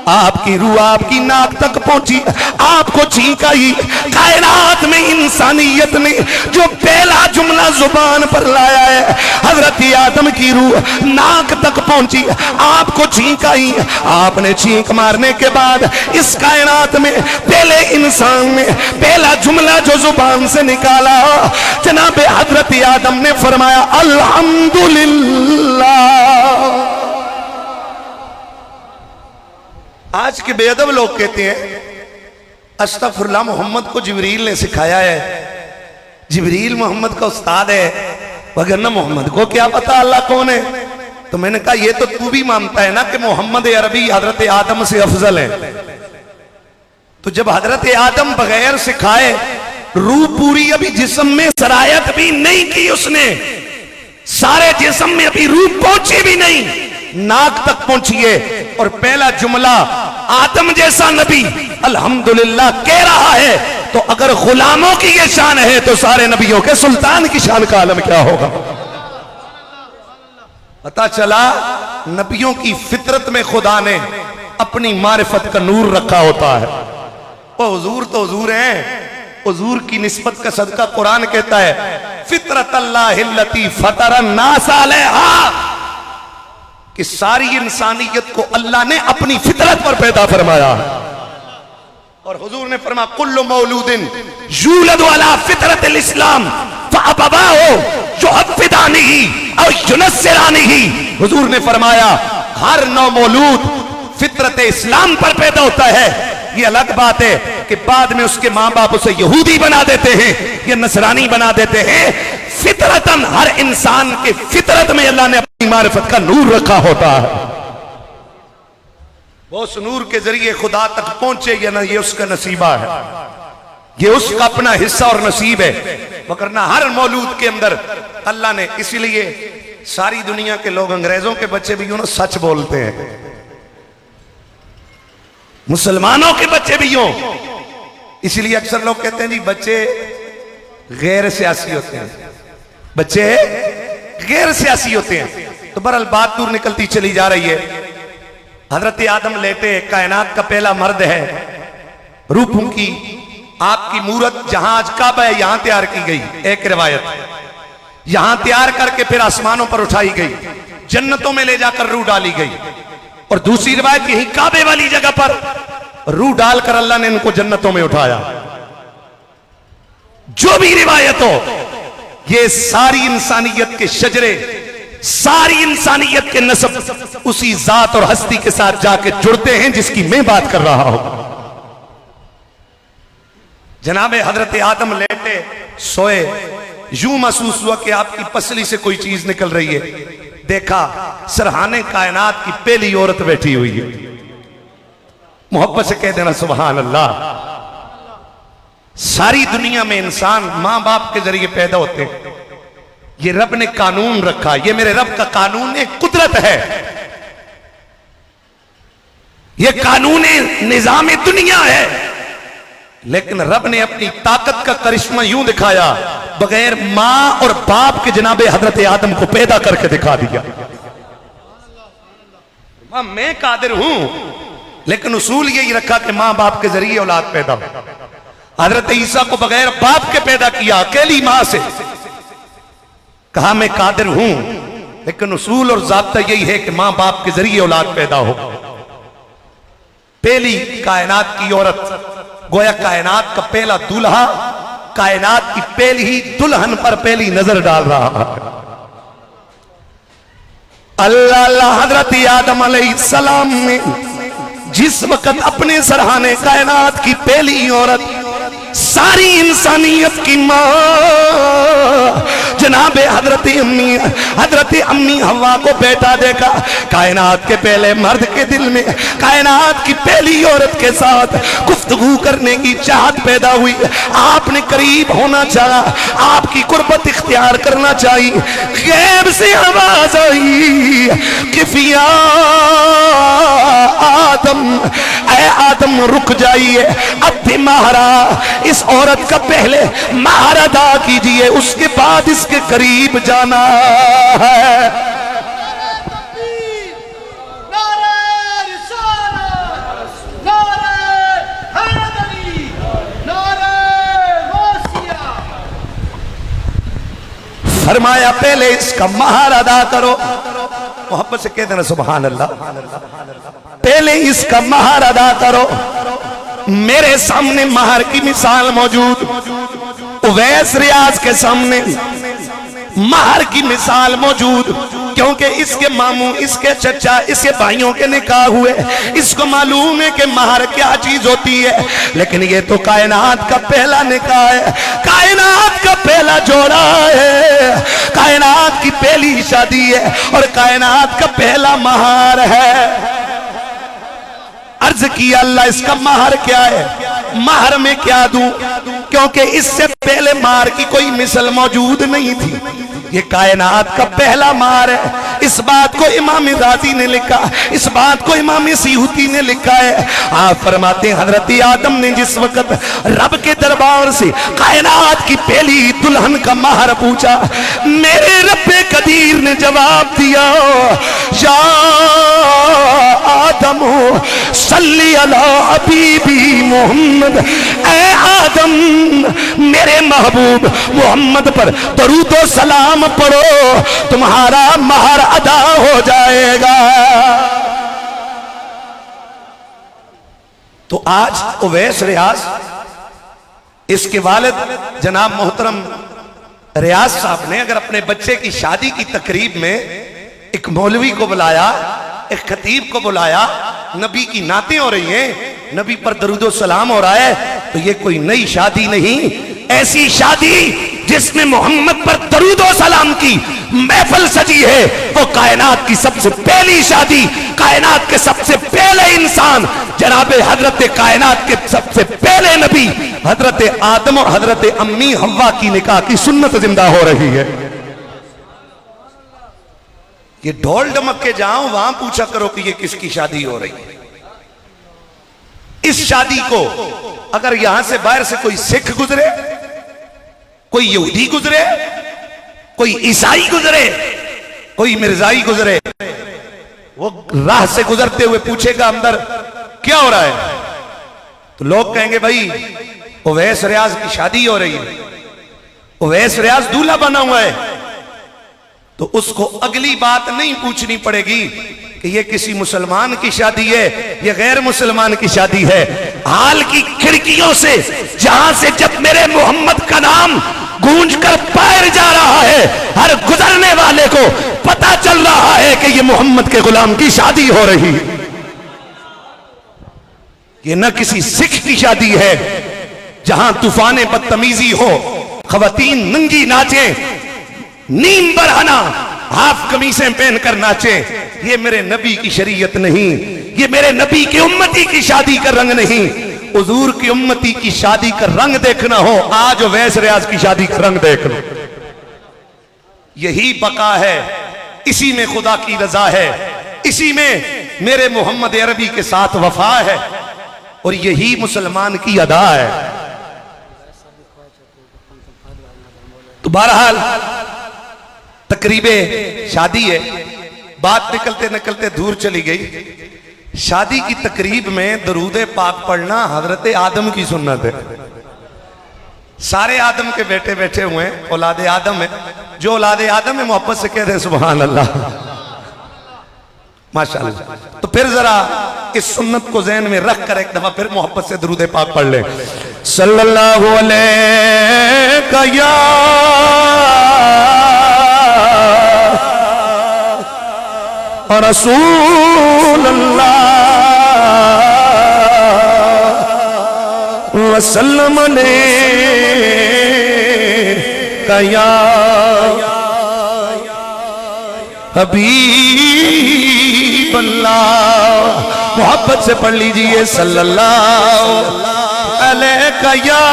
आपकी रूह आपकी नाक तक पहुंची, आपको छींक आई। कायनात में इंसानियत ने जो पहला जुमला जुबान पर लाया है। हजरत आदम की रूह नाक तक पहुंची, आपको छींक आई। आपने छींक मारने के बाद इस कायनात में पहले इंसान ने पहला जुमला जो जुबान से निकाला, जनाब हजरत आदम ने फरमाया अल्हम्दुलिल्लाह। आज के बेअदब लोग कहते हैं अस्तगफिरुल्लाह, मोहम्मद को जिब्रील ने सिखाया है, जिब्रील मोहम्मद का उस्ताद है, वगरना मोहम्मद को क्या पता अल्लाह कौन है। तो मैंने कहा ये तो तू भी मानता है ना कि मोहम्मद अरबी हजरत आदम से अफजल है। तो जब हजरत आदम बगैर सिखाए रूह पूरी अभी जिस्म में सरायत भी नहीं की, उसने सारे जिस्म में अभी रूह पहुंची भी नहीं, नाक तक पहुंची है। और पहला जुमला आदम जैसा नबी अल्हम्दुलिल्लाह कह रहा है, तो अगर गुलामों की ये शान है तो सारे नबियों के सुल्तान की शान का आलम क्या होगा। पता चला नबियों की फितरत में खुदा ने अपनी मारिफत का नूर रखा होता है। वो हुजूर तो हुजूर हैं, हुजूर की निस्बत का सदका कुरान कहता है फितरत अल्लाहिल्लती फतरन नास अलैहा, कि सारी इंसानियत को अल्लाह ने अपनी फितरत पर पैदा फरमाया। और हुजूर ने फरमाया कुल्लु मौलूदिन यूलदु अला फितरतिल इस्लाम फअबवाहु युहफ्फिदानिही औ युनस्सिरानिही। हुजूर ने फरमाया हर नौ मौलूद फितरत इस्लाम पर पैदा होता है। ये अलग बात है कि बाद में उसके माँ बाप उसे यहूदी बना देते हैं या नसरानी बना देते हैं। फितरतन हर इंसान के फितरत में अल्लाह ने अपनी मारिफत का नूर रखा होता है। वो उस नूर के जरिए खुदा तक पहुंचे या ना, ये उसका नसीबा है, ये उसका अपना हिस्सा और नसीब है। वरना हर मौलूद के अंदर अल्लाह ने, इसीलिए सारी दुनिया के लोग, अंग्रेजों के बच्चे भी यूं सच बोलते हैं, मुसलमानों के बच्चे भी यूं। इसलिए अक्सर लोग कहते हैं जी बच्चे गैर सियासी होते हैं, बच्चे गैर सियासी होते हैं। तो बहरहाल बात दूर निकलती चली जा रही है। हजरत आदम लेटे कायनात का पहला मर्द है, रूपों की आपकी मूरत जहां आज काबा है यहां तैयार की गई, एक रिवायत यहां तैयार करके फिर आसमानों पर उठाई गई, जन्नतों में ले जाकर रूह डाली गई। और दूसरी रिवायत यही काबे वाली जगह पर रूह डालकर अल्लाह ने इनको जन्नतों में उठाया। जो भी रिवायत हो, ये सारी इंसानियत के शजरे, सारी इंसानियत के नस्ब उसी जात और हस्ती के साथ जाके जुड़ते हैं जिसकी मैं बात कर रहा हूं। जनाब हजरत आदम लेटे सोए, यूं महसूस हुआ कि आपकी पसली से कोई चीज निकल रही है। देखा सरहाने कायनात की पहली औरत बैठी हुई है। मोहब्बत से कह देना सुभान अल्लाह। सारी दुनिया में इंसान मां बाप के जरिए पैदा होते हैं, ये रब ने कानून रखा, ये मेरे रब का कानून एक कुदरत है, ये कानून निजाम दुनिया है। लेकिन रब ने अपनी ताकत का करिश्मा यूं दिखाया, बगैर मां और बाप के जनाबे हजरत आदम को पैदा करके दिखा दिया। मां मैं कादिर हूं, लेकिन उसूल यही रखा कि मां बाप के जरिए औलाद पैदा हो। हजरत ईसा को बगैर बाप के पैदा किया, अकेली मां से, कहा मैं कादिर हूं, लेकिन उसूल और ज़ाब्ता यही है कि मां बाप के जरिए औलाद पैदा हो। पहली कायनात की औरत, गोया कायनात का पहला दूल्हा कायनात की पहली ही दुल्हन पर पहली नजर डाल रहा है। अल्लाह हजरत आदम अलैहिस्सलाम ने जिस वक्त अपने सरहाने कायनात की पहली औरत, सारी इंसानियत की मां जनाबे हजरत अम्मी हवा को बेटा देखा। कायनात के पहले मर्द के दिल में कायनात की पहली औरत के साथ गुफ्तगू करने की चाहत पैदा हुई। आपने करीब होना चाहा, आपकी कुर्बत इख्तियार करना चाहिए। गैब से आवाज आई कि फिया आदम, ऐ आदम रुक जाइए, अब भी महारा इस औरत का पहले महर अदा कीजिए, उसके बाद इसके करीब जाना है। फरमाया पहले इसका महर अदा करो। मोहब्बत से कहते ना सुभान अल्लाह। पहले इसका महर अदा करो। मेरे सामने महर की मिसाल मौजूद, उवैस रियाज के सामने महर की मिसाल मौजूद, क्योंकि इसके मामू, इसके चचा, इसके भाइयों के निकाह हुए, इसको मालूम है कि महर क्या चीज होती है। लेकिन ये तो कायनात का पहला निकाह है, कायनात का पहला जोड़ा है, कायनात की पहली शादी है और कायनात का पहला महर है। अर्ज किया अल्लाह इसका महर क्या है, महर में क्या दूं, क्योंकि इससे पहले महर की कोई मिसल मौजूद नहीं थी। ये कायनात का पहला महर है। इस बात को इमाम राजी ने लिखा, इस बात को इमाम सीहूती ने लिखा है। आप फरमाते हैं हजरत आदम ने जिस वक्त रब के दरबार से कायनात की पहली दुल्हन का महर पूछा, मेरे रब्बे कदीर ने जवाब दिया, या आदम सल्ली अला हबीबी मोहम्मद, ऐ आदम मेरे महबूब मोहम्मद पर दरूद व सलाम पढ़ो, तुम्हारा महर अदा हो जाएगा। तो आज उवैस रियाज, इसके वालिद जनाब मोहतरम रियाज साहब ने अगर अपने बच्चे की शादी की तकरीब में एक मौलवी को बुलाया, एक खतीब को बुलाया, नबी की नातें हो रही हैं, नबी पर दरूदो सलाम हो रहा है, तो ये कोई नई शादी नहीं, ऐसी शादी जिसमें मोहम्मद पर दरूदो सलाम की महफिल सजी है, वो कायनात की सबसे पहली शादी, कायनात के सबसे पहले इंसान जनाब हजरत कायनात के सबसे पहले नबी हजरत आदम और हजरत अम्मी हव्वा की निकाह की सुन्नत जिंदा हो रही है। ये ढोल डमक के जाओ वहां पूछा करो कि ये किसकी शादी हो रही है। इस शादी को अगर यहां से बाहर से कोई सिख गुजरे, कोई यहूदी गुजरे, कोई ईसाई गुजरे, कोई मिर्जाई गुजरे, वो राह से गुजरते हुए पूछेगा अंदर क्या हो रहा है, तो लोग कहेंगे भाई उवैस रियाज की शादी हो रही है, उवैस रियाज दूल्हा बना हुआ है। तो उसको अगली बात नहीं पूछनी पड़ेगी कि ये किसी मुसलमान की शादी है, ये गैर मुसलमान की शादी है। हाल की खिड़कियों से जहां से जब मेरे मोहम्मद का नाम गूंज कर पार जा रहा है, हर गुजरने वाले को पता चल रहा है कि ये मोहम्मद के गुलाम की शादी हो रही है। ये न किसी सिख की शादी है जहां तूफान बदतमीजी हो, खवातीन नंगी नाचे, नीम बरहना हाफ कमीसें पहनकर नाचे। ये मेरे नबी की शरीयत नहीं, ये मेरे नबी की उम्मती की शादी का रंग नहीं। हुजूर की उम्मती की शादी का रंग देखना हो, आज उवैस रियाज की शादी का रंग देख लो। यही बका है, इसी में खुदा की रजा है, इसी में मेरे मोहम्मद अरबी के साथ वफा है, और यही मुसलमान की अदा है। तो बहरहाल तकरीबे शादी है, बात निकलते निकलते दूर चली गई। शादी की तकरीब में दरूद पाक पढ़ना हजरत आदम की सुन्नत है। सारे आदम के बेटे बैठे हुए हैं, औलाद आदम है, जो औलाद आदम है मोहब्बत से कहते हैं सुभान अल्लाह, माशाअल्लाह। तो फिर जरा इस सुन्नत को ज़हन में रख कर एक दफा फिर मोहब्बत से दरूद पाक पढ़ ले। सल्लल्लाहु अलैहि या रसूल अल्लाह वसल्लम या हबीब अल्लाह। मोहब्बत से पढ़ लीजिए सल्लल्लाहु अलैहि या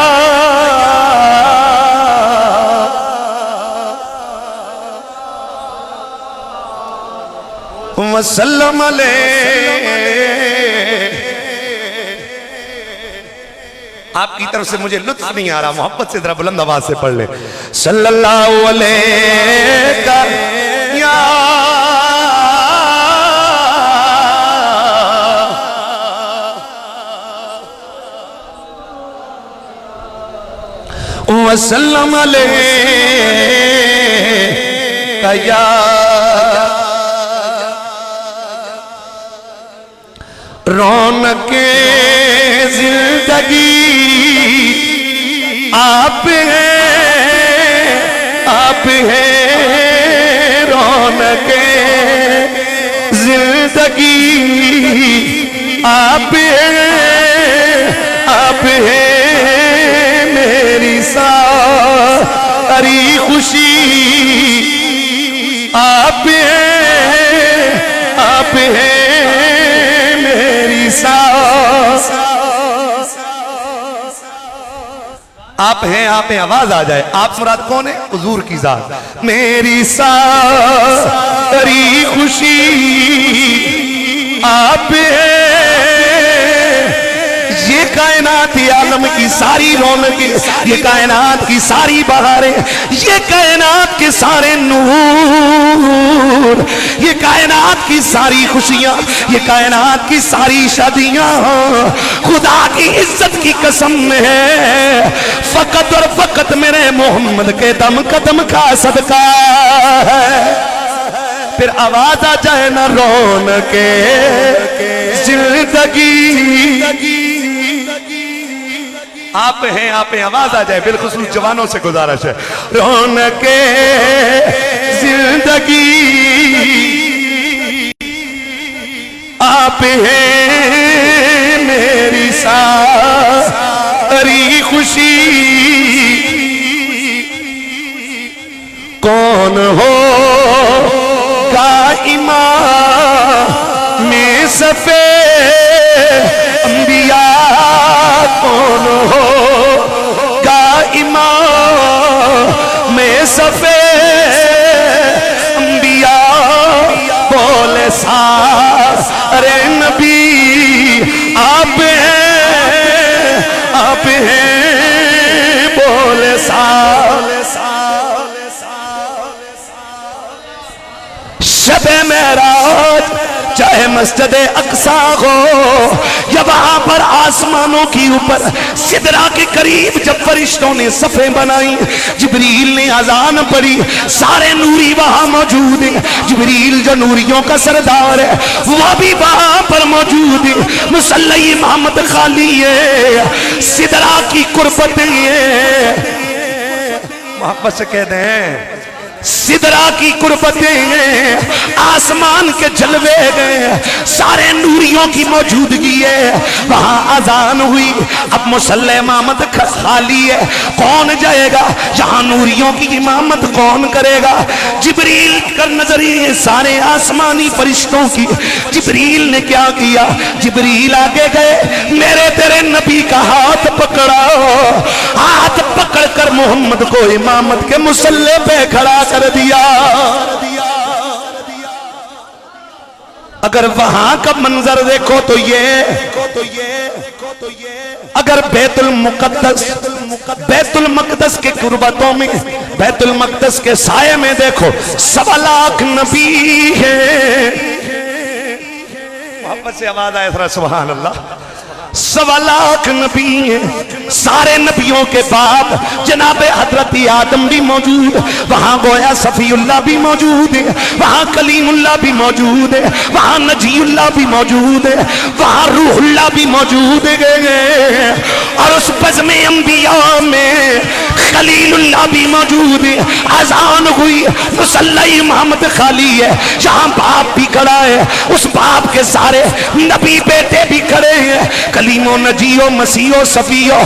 वसल्लम आपकी तरफ से मुझे लुत्फ नहीं आ रहा, मोहब्बत से जरा बुलंद आवाज से पढ़ ले। सल्लल्लाहु अलैहि या वसल्लम अलैहि गया। रौनके जिंदगी आप हैं रौनके जिंदगी आप हैं मेरी सारी खुशी आप हैं मेरी आप हैं आवाज आ जाए। आप मुराद कौन है? हुजूर की जात। मेरी सारी खुशी आप ये कायनात आलम की सारी रौनकें, ये कायनात की सारी बहारें, ये कायनात के सारे नूर, ये कायनात की सारी खुशियां, ये कायनात की सारी शादियां खुदा की इज्जत की कसम है फकत और फकत मेरे मोहम्मद के दम कदम का सदका है। फिर आवाज आ जाए ना रौनके जिंदगी आप हैं आवाज आ जाए। बिलखुसूस जवानों से गुजारिश है। रौनके जिंदगी आप हैं मेरी सारी खुशी। कौन हो इमाम में सफे अंबिया, कौन हो गा इमाम में सफे अंबिया, बोले सारे नबी आप हैं बोले शबे मेराज चाहे मस्जिद अक्सा हो या वहां पर आसमानों के ऊपर सिदरा के करीब जब फरिश्तों ने सफ़े बनाई, जिब्रील ने अजान पढ़ी, सारे नूरी वहां मौजूद है। जिब्रील जो नूरियों का सरदार है वह भी वहां पर मौजूद है। मुसल्ला इमामत खाली है, सिदरा की कुर्बतें मोहब्बत से कह दें सिदरा की कुर्बतें आसमान के जलवे गए, सारे नूरियों की मौजूदगी है। वहां अजान हुई, अब मुसल्ला इमामत खाली है, कौन जाएगा जहां नूरियों की इमामत कौन करेगा? जिब्रील कर नजरिए सारे आसमानी फरिश्तों की। जिब्रील ने क्या किया? जिब्रील आगे गए, मेरे तेरे नबी का हाथ पकड़ा, हाथ पकड़ कर मोहम्मद को इमामत के मुसल्ले पे खड़ा कर दिया। अगर वहां का मंजर देखो तो ये अगर बैतुल मुक़द्दस के कुर्बतों में, बैतुल मक़दस के साये में देखो 1.25 लाख नबी हैं। मोहब्बत से आवाज आए थोड़ा सुभान अल्लाह। 1.25 लाख नबी हैं। सारे नबियों के बाद जनाबे हजरत आदम भी मौजूद, वहां गोया सफीउल्लाह भी मौजूद है, वहां कलीमुल्लाह भी मौजूद है, वहां नजीउल्लाह भी मौजूद है, वहां रूहुल्लाह भी मौजूद है। और उस बज़्म अंबिया में खलीलुल्लाह भी मौजूद है। अजान हुई, मुसल्ला इमामत खाली है, जहां बाप भी खड़ा है, उस बाप के सारे नबी बेटे भी खड़े हैं। कलीमो नजीओ मसीहो सफियो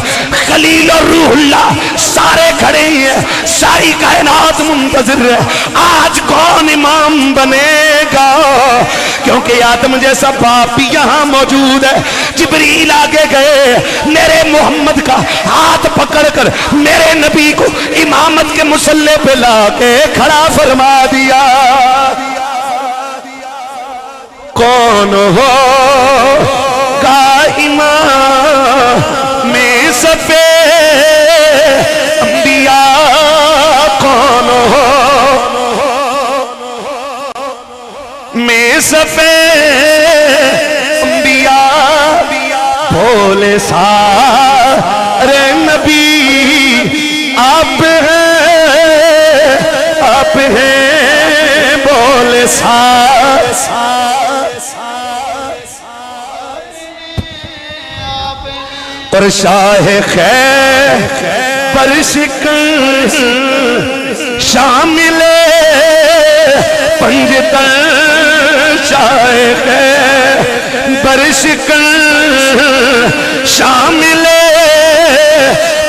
खलील और रूहुल्लाह सारे खड़े हैं। सारी कायनात मुंतज़िर है, आज कौन इमाम बनेगा? क्योंकि आदम जैसा बाप भी यहाँ मौजूद है। जिब्रील आगे गए, मेरे मोहम्मद का हाथ पकड़कर मेरे नबी को इमामत के मुसल्ले पे लाके खड़ा फरमा दिया। कौन हो इमाम में सफे अंबिया, कौन हो में सफे अंबिया, भोले सारे नबी आप हैं और शाह खैबर शिकन शामिल पंजतन शाह खैबर शिकन शामिल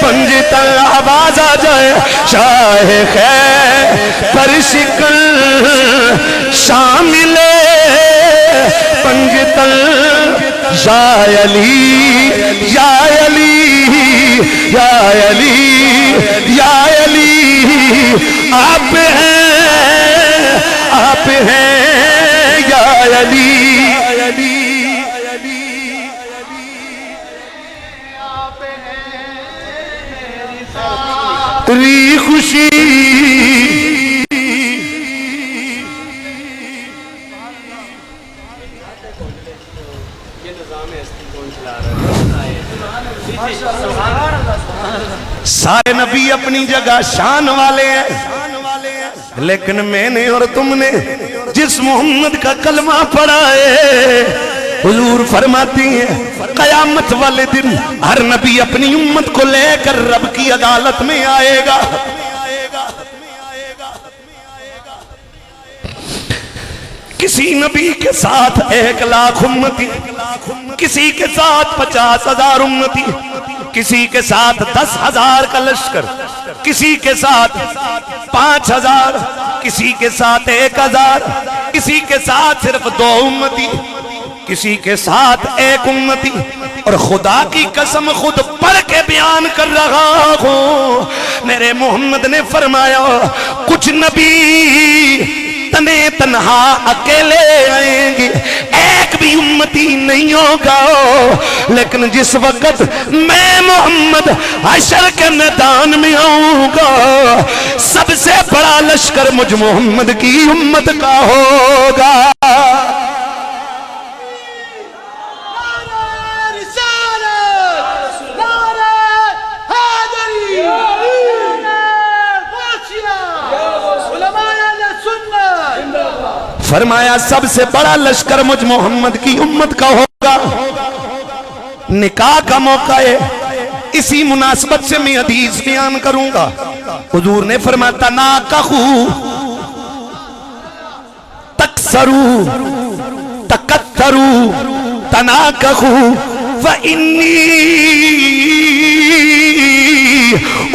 पंजतन आवाज आ जाए शाह खैबर शिकन शामिल पंजतन या अली या अली या अली या अली आप हैं या अली तेरी खुशी सारे नबी अपनी जगह शान वाले हैं, लेकिन मैंने और तुमने जिस मोहम्मद का कलमा पढ़ा है, हुजूर फरमाती हैं कयामत वाले दिन हर नबी अपनी उम्मत को लेकर रब की अदालत में आएगा। किसी नबी के साथ 1,00,000 उम्मती, किसी के साथ 50,000 उम्मती, किसी के साथ 10,000 का लश्कर, किसी के साथ 5,000, किसी के साथ 1,000, किसी के साथ सिर्फ 2 उम्मती, किसी के साथ 1 उम्मती। और खुदा की कसम खुद पढ़ के बयान कर रहा हूं, मेरे मोहम्मद ने फरमाया कुछ नबी तने तन्हा अकेले आएंगे, एक भी उम्मती नहीं होगा, लेकिन जिस वक्त मैं मोहम्मद हशर के मैदान में आऊंगा, सबसे बड़ा लश्कर मुझ मोहम्मद की उम्मत का होगा। फरमाया सबसे बड़ा लश्कर मुझ मोहम्मद की उम्मत का होगा। निकाह का मौका है, इसी मुनासबत से मैं हदीस बयान करूंगा। हुजूर ने फरमाया तनाकहू तकसरू तकत्तरू तनाकहू व इन्नी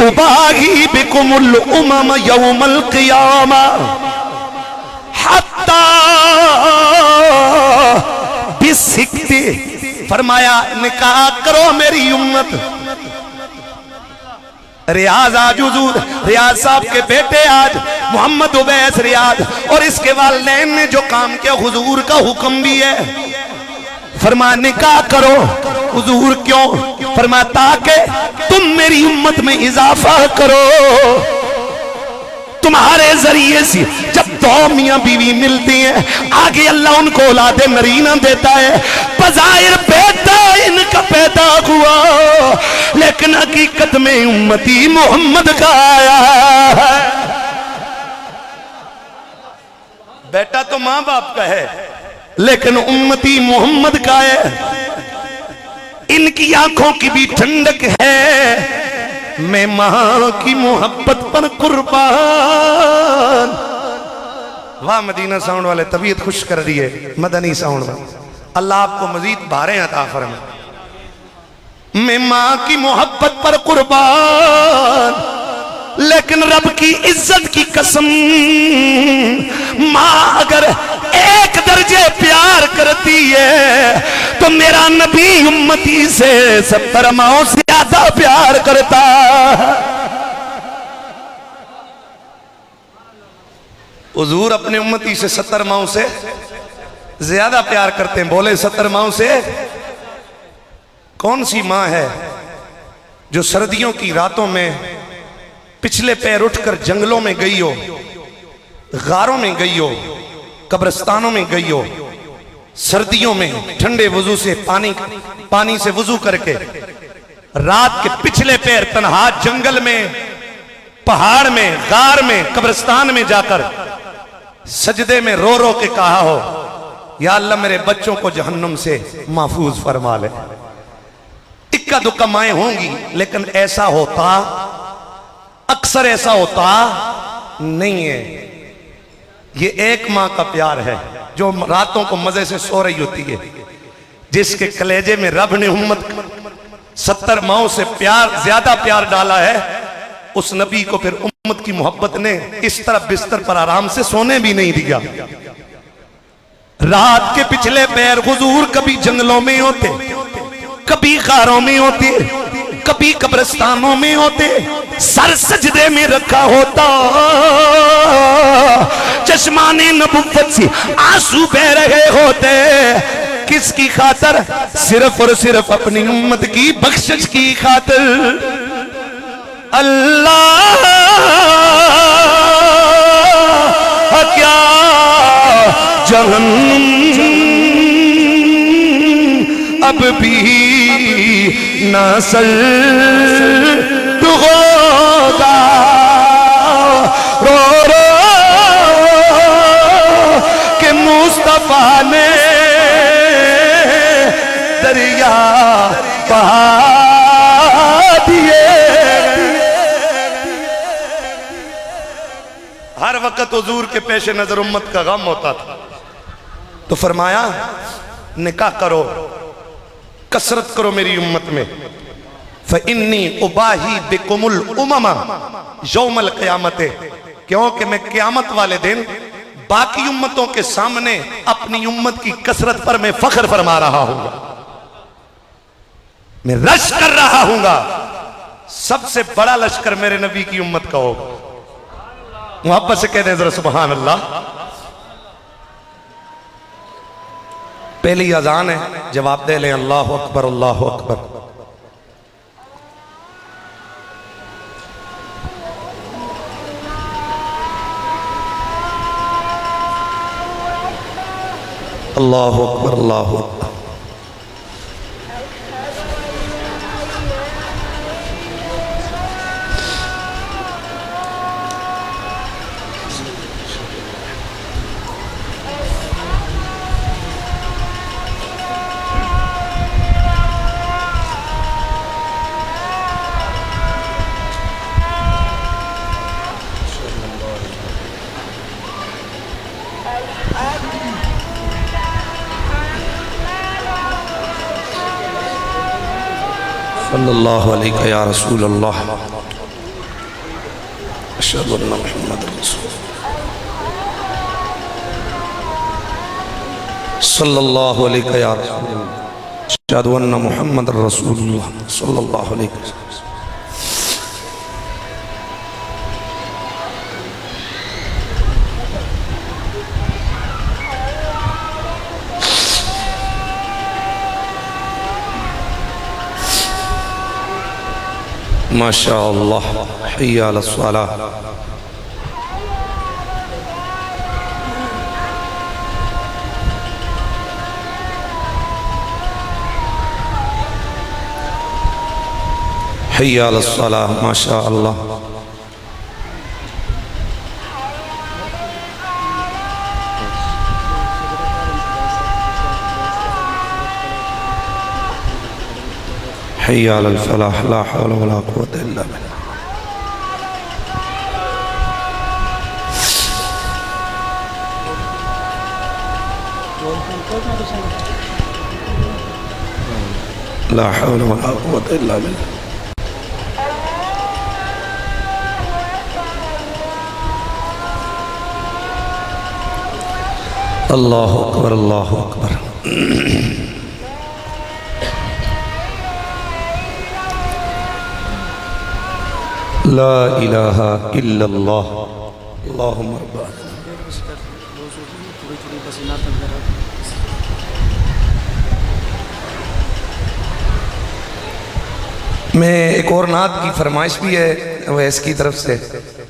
उबाही बिकुमुल उमम यौमल क़ियामा हत्ता बिसिकते। फरमाया निकाह करो मेरी उम्मत। रियाज आज हुजूर रियाज साहब के बेटे आज मोहम्मद उवैस रियाज और इसके वालिदैन ने जो काम किया, हुजूर का हुक्म भी है। फरमाया निकाह करो। हुजूर क्यों? फरमाया ताकि तुम मेरी उम्मत में इजाफा करो। तुम्हारे जरिए से जब 2 मियां बीवी मिलती हैं, आगे अल्लाह उनको औलादे नरीना देता है। बज़ाहिर बेटा इनका पैदा हुआ, लेकिन हकीकत में उम्मती मोहम्मद का आया है। बेटा तो मां बाप का है, लेकिन उम्मती मोहम्मद का है। इनकी आंखों की भी ठंडक है। मैं मां की मोहब्बत पर कुर्बान। वाह मदीना साउंड वाले, तबीयत खुश कर रही है मदनी साउंड में। अल्लाह आपको मजीद बारें अता फरमाए। मैं मां की मोहब्बत पर कुर्बान, लेकिन रब की इज्जत की कसम, मां अगर 1 दर्जे प्यार करती है तो मेरा नबी उम्मती से 70 माओं से ज्यादा प्यार करता। हुजूर अपने उम्मती से 70 माओं से ज्यादा प्यार करते हैं। बोले 70 माओं से कौन सी मां है जो सर्दियों की रातों में पिछले पैर उठकर जंगलों में गई हो, गारों में गई हो, कब्रिस्तानों में गई हो, सर्दियों में ठंडे वजू से पानी से वजू करके रात के पिछले पैर तन्हा जंगल में, पहाड़ में, गार में, कब्रिस्तान में जाकर सजदे में रो रो के कहा हो, या अल्लाह मेरे बच्चों को जहन्नुम से महफूज फरमा ले। इक्का दुक्का माएं होंगी, लेकिन ऐसा होता, अक्सर ऐसा होता नहीं है। ये एक मां का प्यार है जो रातों को मजे से सो रही होती है, जिसके कलेजे में रब ने उम्मत 70 माओं से प्यार, ज्यादा प्यार डाला है। उस नबी को फिर उम्मत की मोहब्बत ने इस तरह बिस्तर पर आराम से सोने भी नहीं दिया। रात के पिछले पैर हुजूर कभी जंगलों में होते, कभी गारों में होते, कभी कब्रिस्तानों में होते, सर सजदे में रखा होता, चश्माने नबुव्वत से आंसू बह रहे होते। किसकी खातर? सिर्फ और सिर्फ अपनी उम्मत की बख्शिश की खातिर। अल्लाह क्या जहन्नुम अब भी ना सर्द होगा, रो रो के मुस्तफा ने दरिया बहा दिए। हर वक्त हुजूर के पेश नजर उम्मत का गम होता था, तो फरमाया निकाह करो, कसरत करो मेरी उम्मत में। फ़इन्नी उबाही बिकुमुल उममा यौमल क़यामत, क्योंकि मैं क़यामत वाले दिन बाकी उम्मतों के सामने अपनी उम्मत की कसरत पर मैं फख्र फरमा रहा हूंगा, मैं रश कर रहा हूंगा। सबसे बड़ा लश्कर मेरे नबी की उम्मत का होगा। मोहब्बत से कह दें जरा सुभान अल्लाह। पहली अजान है, जवाब दे लें अल्लाह अकबर अल्लाह अकबर। अल्लाह अकबर अल्लाह अकबर। सल्लल्लाहु अलैहि या रसूल अल्लाह, अशहदु अन्ना मुहम्मदुर रसूलुल्लाह, सल्लल्लाहु अलैहि या रसूल अल्लाह, अशहदु अन्ना मुहम्मदुर रसूलुल्लाह, सल्लल्लाहु अलैहि वसल्लम। माशा अल्लाह, हय्या अला सलाह। हय्या अला सलाह, माशा अल्लाह। हय्या अलल फलाह, ला हौला वला कुव्वता इल्ला बिल्लाह। ला हौला वला कुव्वता इल्ला बिल्लाह। अल्लाहु अकबर अल्लाहु अकबर। ला इलाहा इल्लल्लाह अल्लाहुम्मा रब्बना। मैं एक और नात की फरमाइश भी है वैस की तरफ से,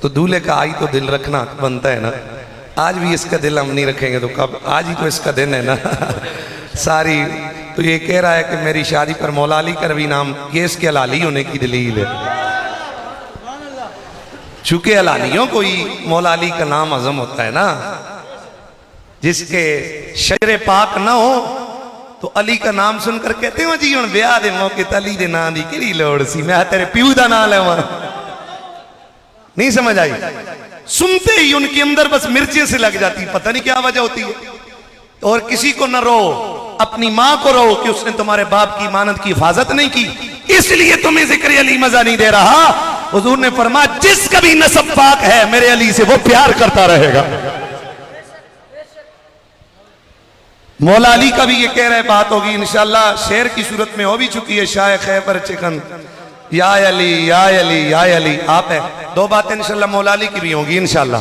तो दूल्हे का आई तो दिल रखना बनता है ना। आज भी इसका दिल हम नहीं रखेंगे तो कब? आज ही तो इसका दिन है ना। सारी तो ये कह रहा है कि मेरी शादी पर मौला अली का भी नाम, ये इसके हलाली होने की दलील है। चूंकि हलालियों को ही मौला अली का नाम आजम होता है ना, जिसके शजरे पाक ना हो तो अली का नाम सुनकर कहते हो जी हुण ब्याह दे मौके ते अली दे नाम दी किहड़ी लोड़ सी, मैं तेरे प्यू दा नाम लेवां। नहीं समझ आई? सुनते ही उनके अंदर बस मिर्चें से लग जाती, पता नहीं क्या वजह होती है। और किसी को न रो, अपनी मां को रो कि उसने तुम्हारे बाप की मानत की हिफाजत नहीं की, इसलिए तुम्हें जिक्र अली मजा नहीं दे रहा। हुजूर ने फरमाया जिसका भी नसब पाक है मेरे अली से वो प्यार करता रहेगा। मौला अली का भी ये कह रहे बात होगी इंशाल्लाह, शेर की सूरत में हो भी चुकी है। शाह खैबर चिकन या अली या अली या अली आप है। दो बातें इंशाल्लाह मौला अली की भी होगी इंशाल्लाह।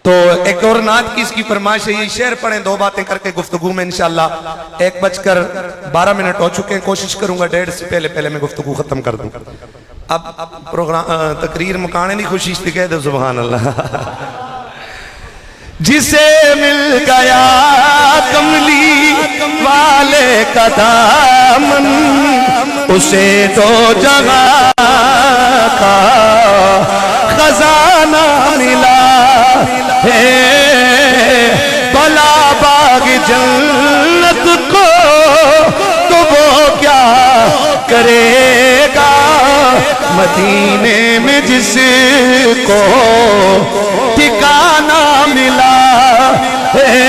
तो एक और नात की इसकी फरमाइश है, ये शेर पढ़ें, दो बातें करके गुफ्तगू में इंशाल्लाह। 1:12 हो चुके हैं, कोशिश करूंगा 1:30 से पहले पहले मैं गुफ्तगू खत्म कर दूं। अब प्रोग्राम तकरीर मुकाने की कोशिश थी, कह दो सुभान अल्लाह। जिसे मिल गया कमली वाले का दामन, उसे दो जगह का खजाना मिला है। भला बाग जन्नत को तो वो क्या करेगा, मदीने में जिसको ठिकाना मिला है।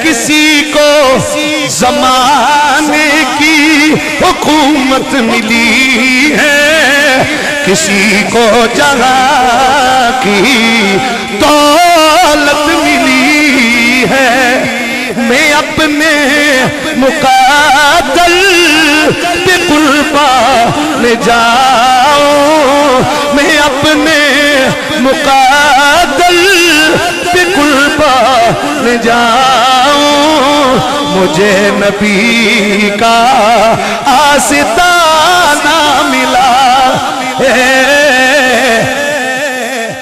किसी को जमाने की हुकूमत मिली है, किसी को जगह की दौलत मिली है। मैं अपने मुकादल पे कुर्बान जाऊं, मैं अपने मुकादल पे कुर्बान जाऊं। मुझे नबी का आस्ताना मिला है।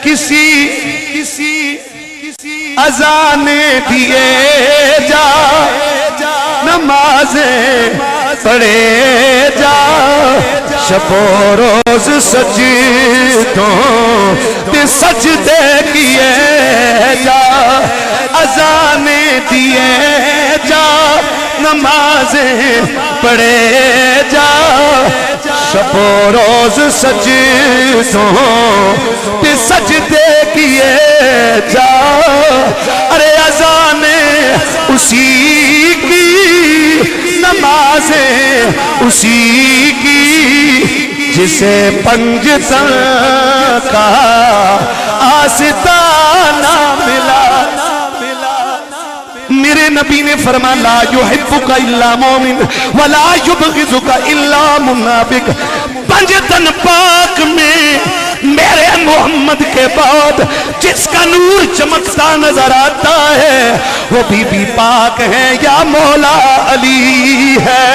किसी अज़ाने दिए जा, नमाज़ें पढ़े जा, शबो रोज सजदों ते सजदे किए जा। अज़ाने दिए जा, नमाज़ें पढ़े जा, शबो रोज सजदों ते सजदे किए जा। अरे अज़ाने उसी की, नमाज़ें उसी की, जिसे पंजतन का आस्ताना मिला। मेरे नबी ने फरमाया ला युहिब्बुका इल्ला मोमिन वला युबग़िज़ुका इल्ला मुनाफिक। पंजतन पाक में मेरे मोहम्मद के बाद जिसका नूर चमकता नजर आता है वो बीबी पाक है या मौला अली है।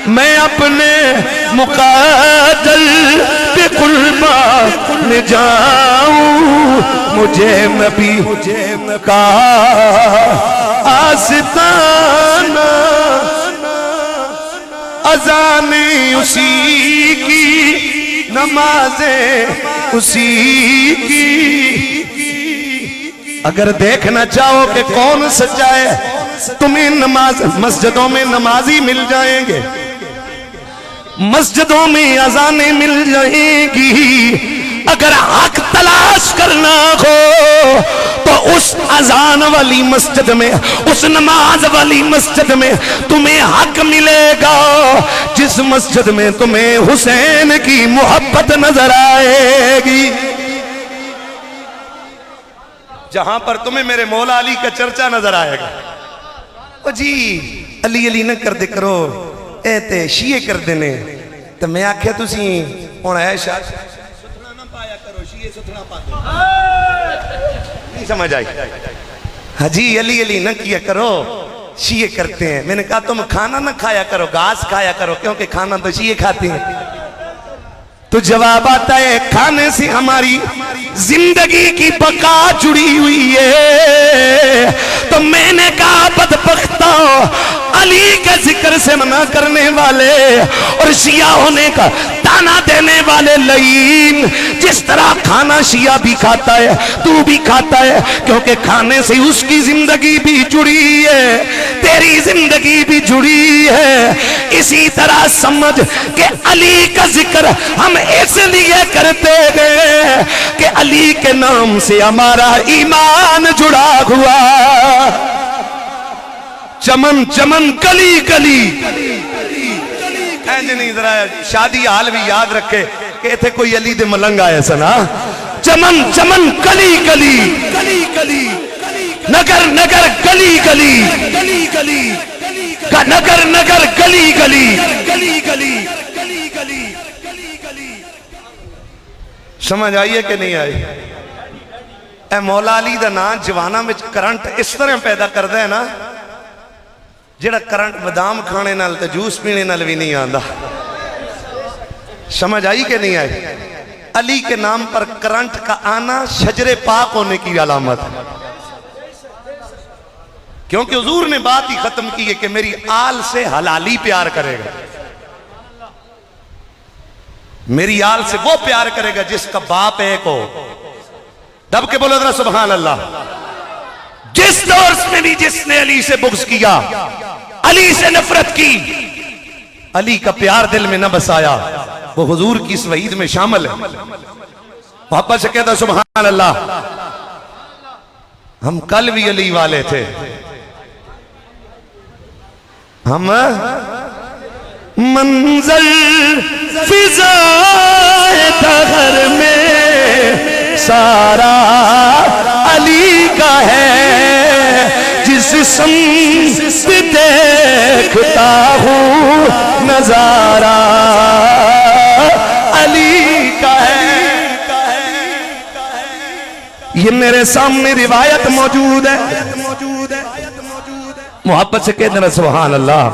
मैं अपने मुकादल पे कुर्बान जाऊं, मुझे नबी का आस्ताना। अज़ाने उसी की, नमाज़ें उसी की। अगर देखना चाहो कि कौन सच्चा है, तुम्हें नमाज मस्जिदों में नमाजी मिल जाएंगे, मस्जिदों में अज़ानें मिल जाएंगी। अगर हक तलाश करना हो तो उस अजान वाली मस्जिद में, उस नमाज वाली मस्जिद में तुम्हें हक मिलेगा जिस मस्जिद में तुम्हें हुसैन की मोहब्बत नजर आएगी, जहां पर तुम्हें मेरे मौला अली का चर्चा नजर आएगा। ओ जी अली अली न कर दे करो, ए ते शीए कर देने। तो मैं आख्या तुसी हुण ऐशा सुथना ना पाया करो, शीए सुथना पाते। नहीं समझ आई? हाजी अली अली न किया करो, शीए करते हैं। मैंने कहा तुम खाना ना खाया करो, घास खाया करो, क्योंकि खाना तो शीए खाते हैं। तो जवाब आता है खाने से हमारी जिंदगी की बका जुड़ी हुई है। तो मैंने कहा बदबख्ता अली के जिक्र से मना करने वाले और शिया होने का ताना देने वाले लईन। जिस तरह खाना शिया भी खाता है, तू भी खाता है, क्योंकि खाने से उसकी जिंदगी भी जुड़ी है, तेरी जिंदगी भी जुड़ी है। इसी तरह समझ कि अली का जिक्र हम इसलिए करते हैं कि अली के नाम से हमारा ईमान जुड़ा हुआ। चमन चमन कली कली नहीं, जरा शादी हाल भी याद रखे कि इथे कोई अली दे मलंग आए सना। चमन चमन कली कली कली कली, नगर नगर गली गली गली गली, नगर नगर गली गली गली गली गली गली गली। समझ आई है कि नहीं आई? ए मौला अली दा नाम जवाना में करंट इस तरह पैदा करता है ना, जेड़ा करंट बादाम खाने नाल ते जूस पीने नाल भी नहीं आता। समझ आई कि नहीं आई? अली के नाम पर करंट का आना शजरे पाक होने की अलामत है, क्योंकि हुजूर ने बात ही खत्म की है कि मेरी आल से हलाली प्यार करेगा, मेरी आल से वो प्यार करेगा जिसका बाप एक हो। दब के बोलो जरा सुभान अल्लाह। जिस दौर में भी जिसने अली से बुग़्ज़ किया, अली से नफरत की, अली का प्यार दिल में न बसाया, वो हुजूर की इस वईद में शामिल है। वापस से कहता सुभान अल्लाह। हम कल भी अली वाले थे, हम मंजर फिज़ाए दहर में सारा अली का है, जिस समत देखता हूँ नजारा अली का है। ये मेरे सामने रिवायत मौजूद है, मोहब्बत से कहते ना सुभान अल्लाह।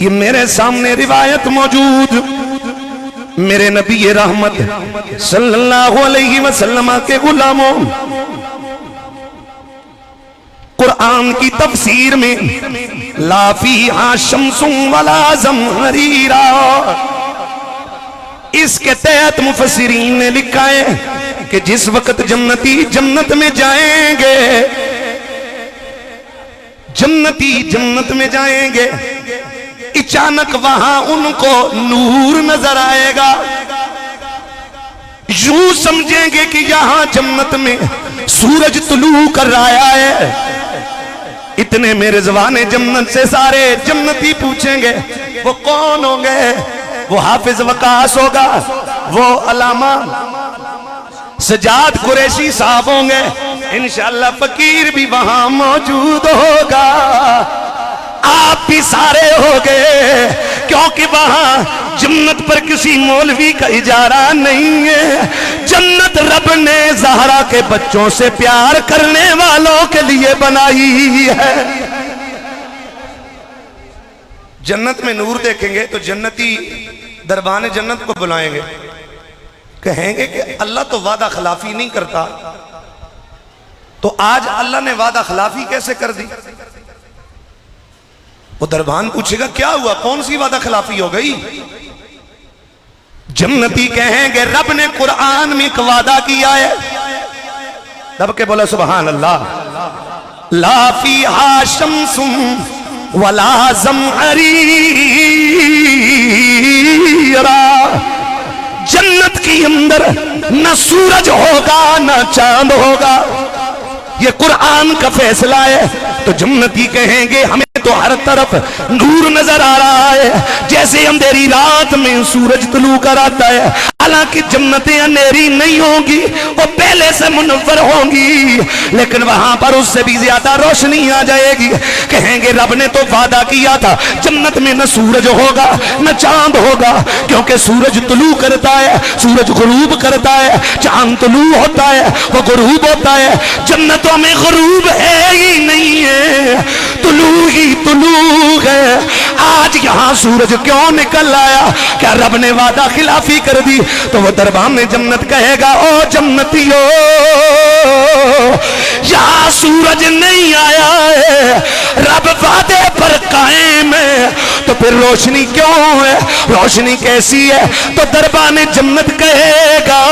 ये मेरे सामने रिवायत मौजूद, मेरे नबी रहमत सल्लल्लाहु अलैहि वसल्लम के गुलामों, कुरान की तफसीर में ला फीहा शम्सुन वला ज़महरीरा, इसके तहत मुफस्सिरीन ने लिखा है कि जिस वक्त जन्नती जन्नत में जाएंगे, जन्नती जन्नत में जाएंगे, अचानक वहां उनको नूर नजर आएगा। यूं समझेंगे कि यहां जन्नत में सूरज तुलू कर रहा है। इतने मेरे जवाने जन्नत से सारे जन्नती पूछेंगे वो कौन होंगे? वो हाफिज वकास होगा, वो अलामा सजाद कुरैशी साहब होंगे, इंशाअल्लाह फकीर भी वहां मौजूद होगा, आप भी सारे हो गए, क्योंकि वहां जन्नत पर किसी मौलवी का इजारा नहीं है। जन्नत रब ने ज़हरा के बच्चों से प्यार करने वालों के लिए बनाई है। जन्नत में नूर देखेंगे तो जन्नती दरबान जन्नत को बुलाएंगे, कहेंगे कि अल्लाह तो वादा खिलाफी नहीं करता, तो आज अल्लाह ने वादा खिलाफी कैसे कर दी? वो दरबान पूछेगा क्या हुआ, कौन सी वादा खिलाफी हो गई? जन्नती कहेंगे रब ने कुरान में एक वादा किया है, दब के बोला सुभान अल्लाह, ला फीहा शम्सुन वला ज़महरीरा, जन्नत के अंदर न सूरज होगा न चांद होगा, ये कुरान का फैसला है। तो जन्नती कहेंगे हमें तो हर तरफ नूर नजर आ रहा है, जैसे अंधेरी रात में सूरज तुलू कर आता है। हालांकि जन्नतें अंधेरी नहीं होंगी, वो पहले से मुनव्वर होंगी, लेकिन वहां पर उससे भी ज्यादा रोशनी आ जाएगी। कहेंगे रब ने तो वादा किया था जन्नत में न सूरज होगा न चांद होगा, क्योंकि सूरज तुलू करता है, सूरज गुरूब करता है, चांद तुलू होता है, वो गुरूब होता है। जन्नतों में गुरूब है ही नहीं है, तुलू ही तुलू है। आज यहां सूरज क्यों निकल आया? क्या रब ने वादा खिलाफी कर दी? तो वो दरबार में जन्नत कहेगा ओ जन्नतियो, यहां सूरज नहीं आया है, रब वादे पर कायम है, तो फिर रोशनी क्यों है, रोशनी कैसी है? तो दरबान जन्नत कहेगा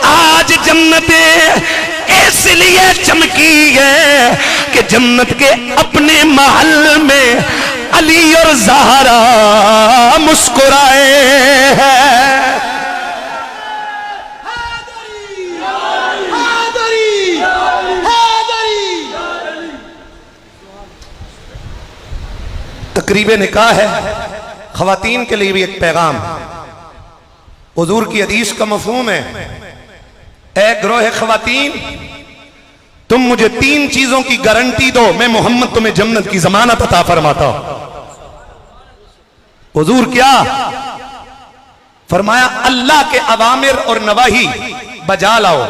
आज जन्नत इसलिए चमकी है कि जन्नत के अपने महल में अली और ज़हरा मुस्कुराए हैं। तकरीबे निकाह है, ख़वातीन के लिए भी एक पैगाम। हुजूर की हदीस का मफ़हूम है, ऐ ग्रोह ख़वातीन, तुम मुझे 3 चीजों की गारंटी दो, मैं मोहम्मद तुम्हें जन्नत की जमानत अता फरमाता हूं। हुजूर क्या फरमाया? अल्लाह के अवामिर और नवाही बजा लाओ।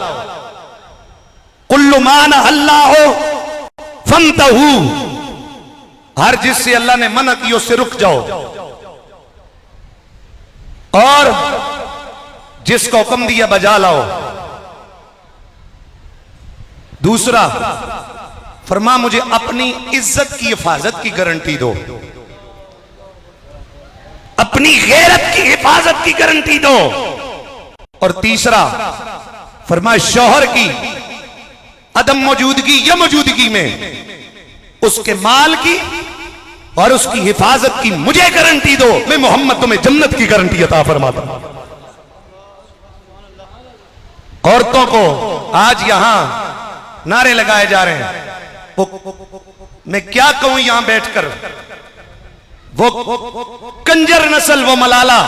कुल्लु मान अल्लाह हो फंतहू, हर जिससे अल्लाह ने मना की उससे रुक जाओ, और जिसको हुक्म दिया बजा लाओ। दूसरा फरमा मुझे अपनी इज्जत की हिफाजत की गारंटी दो, अपनी गैरत की हिफाजत की गारंटी दो। और तीसरा फरमा शौहर की अदम मौजूदगी या मौजूदगी में उसके माल की और उसकी हिफाजत की मुझे गारंटी दो, मैं मोहम्मद तुम्हें जन्नत की गारंटी अता फरमाता हूं। औरतों को आज यहां नारे लगाए जा रहे हैं, वो मैं क्या कहूं यहां बैठकर, वो कंजर नस्ल, वो मलाला,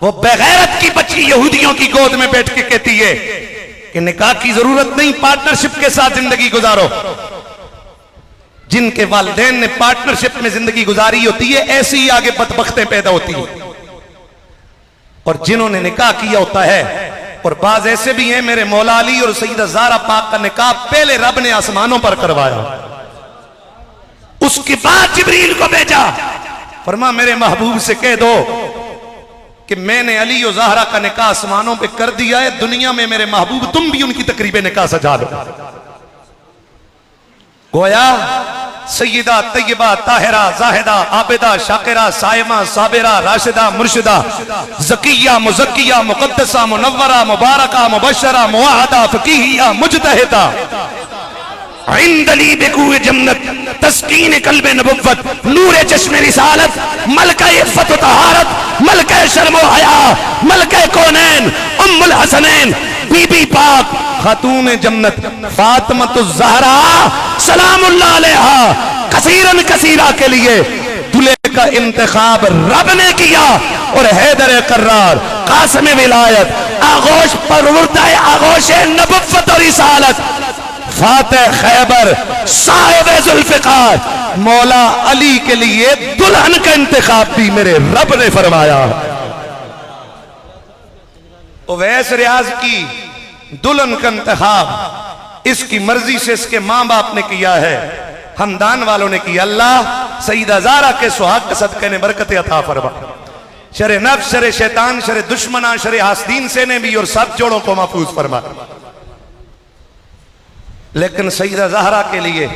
वो बेगैरत की बच्ची यहूदियों की गोद में बैठ के कहती है कि निकाह की जरूरत नहीं, पार्टनरशिप के साथ जिंदगी गुजारो। जिनके वालिदैन ने पार्टनरशिप में जिंदगी गुजारी होती है, ऐसी ही आगे बदबख्तें पैदा होती हैं। और जिन्होंने निकाह किया होता है, और बाज ऐसे भी हैं, मेरे मौला अली और सईदा ज़हरा पाक का निकाह पहले रब ने आसमानों पर करवाया, उसके बाद जिब्रील को भेजा। फरमा मेरे महबूब से कह दो कि मैंने अली और ज़हरा का निकाह आसमानों पे कर दिया है, दुनिया में मेरे महबूब तुम भी उनकी तकरीबे निकाह सजा लो। गोया सैयदा तैयबा ताहिरा जाहिदा आबिदा शाकिरा साइमा साबिरा राशिदा मुर्शिदा ज़किया मुज़क्किया मुक़द्दसा मुनव्वरा मुबारका मुबश्शरा मुवाहदा फ़क़ीहिया मुज्तहिदा इंदली बिकुए जन्नत तस्कीन कल्बे नबुव्वत नूरे चश्मे रिसालत मलका इफ़्फ़त व तहारत मलका शर्म व हया मलका कौनैन उम्मुल हसनैन बीबी पाक खातून जन्नत फातिमतुज़ ज़हरा सलामुल्लाह अलैहा कसीरन कसीरा के लिए दूल्हे का इंतखाब रब ने किया। और हैदर कर्रार कासिम विलायत आगोश परवरदा आगोश नबुव्वत और रिसालत फातिह खैबर साहिब जुल्फ़िकार मौला अली के लिए दुल्हन का इंतखाब भी मेरे रब ने फरमाया। उवैस रियाज की दुल्हन का इंतखाब इसकी मर्जी से इसके मां बाप ने किया है, हमदान वालों ने किया। अल्लाह सईदा ज़हरा के सुहाग के सदक़े ने बरकत अता फरमा, शर नफ्स शर शैतान शर दुश्मना शर हासदीन से ने भी और सब जोड़ों को महफूज फरमा। लेकिन सईदा ज़हरा के लिए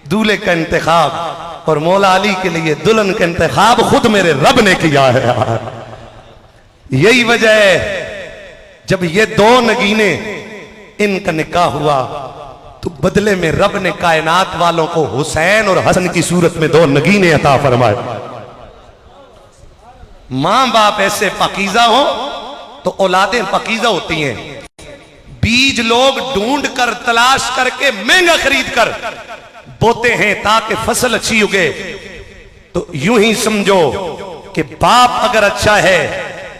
दूल्हे का इंतखाब और मौला अली के लिए दुल्हन का इंतखाब खुद मेरे रब ने किया है। यही वजह है जब ये दो नगीने इनका निकाह हुआ तो बदले में रब ने कायनात वालों को हुसैन और हसन की सूरत में 2 नगीने अता फरमाए। मां बाप ऐसे पाकीज़ा हो तो औलादें पाकीज़ा होती हैं। बीज लोग ढूंढ कर तलाश करके महंगा खरीद कर बोते हैं ताकि फसल अच्छी उगे। तो यूं ही समझो कि बाप अगर अच्छा है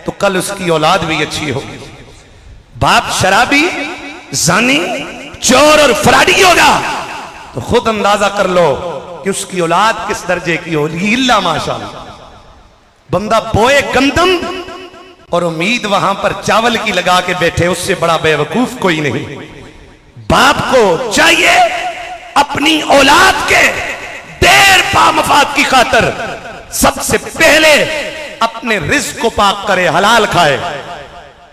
तो कल उसकी औलाद भी अच्छी होगी। बाप शराबी जानी चोर और फराडी होगा तो खुद अंदाजा कर लो कि उसकी औलाद किस दर्जे की होगी। इल्ला माशाअल्लाह बंदा बोए गंदम और उम्मीद वहां पर चावल की लगा के बैठे, उससे बड़ा बेवकूफ कोई नहीं। बाप को चाहिए अपनी औलाद के देर पा मफाद की खातर सबसे पहले अपने रिज़्क़ को पाक करे, हलाल खाए।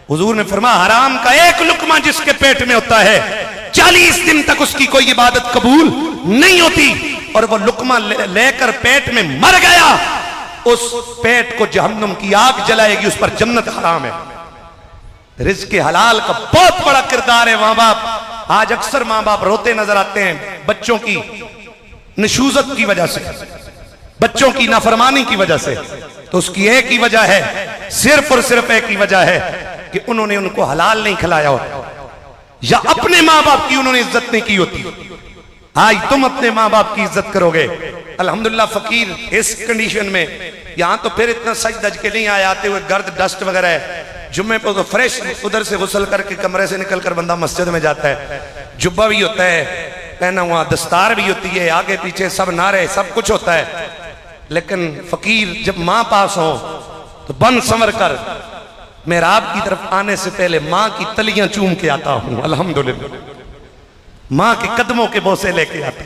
हुजूर ने फरमाया हराम का एक लुकमा जिसके पेट में होता है 40 दिन तक उसकी कोई इबादत कबूल नहीं होती, और वो लुकमा लेकर पेट में मर गया, उस पेट को जहन्नुम की आग जलाएगी, उस पर जन्नत हराम है। रिज़्क़ के हलाल का बहुत बड़ा किरदार है माँ बाप। आज अक्सर माँ बाप रोते नजर आते हैं बच्चों की नशूजत की वजह से, बच्चों की नाफरमानी की वजह से। तो उसकी एक ही वजह है, सिर्फ और सिर्फ एक ही वजह है कि उन्होंने उनको हलाल नहीं खिलाया होता, या अपने माँ बाप की उन्होंने इज्जत नहीं की होती। आज तुम अपने माँ बाप की इज्जत करोगे। अल्हम्दुलिल्लाह फकीर इस कंडीशन में यहाँ तो फिर इतना सज दज के नहीं आए, आते हुए गर्द डस्ट वगैरह है। जुम्मे पे तो फ्रेश उधर से गुसल करके कमरे से निकल कर बंदा मस्जिद में जाता है, जुब्बा भी होता है पहना हुआ, दस्तार भी होती है, आगे पीछे सब नारे सब कुछ होता है। लेकिन फकीर जब माँ पास हो तो बन संवर कर मेहराब की तरफ आने से पहले माँ की तलियां चूम के आता हूं। अल्हम्दुलिल्लाह माँ के कदमों के बोसे लेके आता।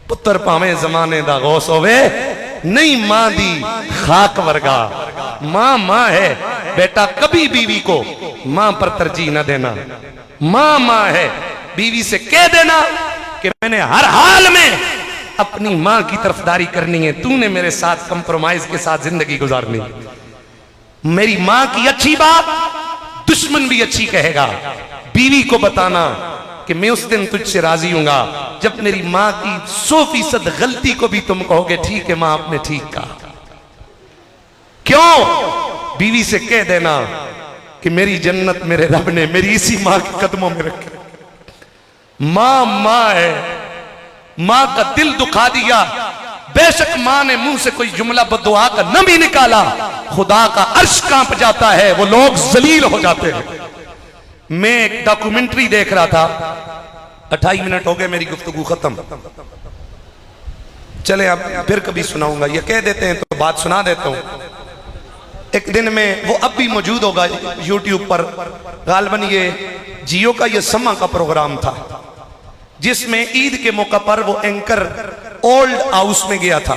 पुत्र पावे जमाने दा गौस होवे, नहीं माँ दी खाक वर्गा। माँ माँ है बेटा, कभी बीवी को माँ पर तरजीह न देना। माँ माँ है, बीवी से कह देना कि मैंने हर हाल में अपनी माँ की तरफदारी करनी है, तूने मेरे साथ कंप्रोमाइज के साथ जिंदगी गुजारनी। मेरी माँ की अच्छी बात दुश्मन भी अच्छी कहेगा। बीवी को बताना कि मैं उस दिन तुझसे राजी हूंगा जब मेरी माँ की 100% गलती को भी तुम कहोगे ठीक है माँ आपने ठीक कहा। क्यों? बीवी से कह देना कि मेरी जन्नत मेरे रब ने मेरी इसी माँ के कदमों में रखी। माँ माँ है, माँ का दिल दुखा दिया, बेशक माँ ने मुंह से कोई जुमला बद्दुआ का न भी निकाला, खुदा का अर्श कांप जाता है, वो लोग जलील हो जाते हैं। मैं एक डॉक्यूमेंट्री देख रहा था, 28 मिनट हो गए मेरी गुफ्तगू खत्म। चले अब फिर कभी सुनाऊंगा, ये कह देते हैं तो बात सुना देता हूं। एक दिन में वो अब भी मौजूद होगा यूट्यूब पर, गालबन ये जियो का ये समा का प्रोग्राम था, जिसमें ईद के मौका पर वो एंकर ओल्ड हाउस में गया था,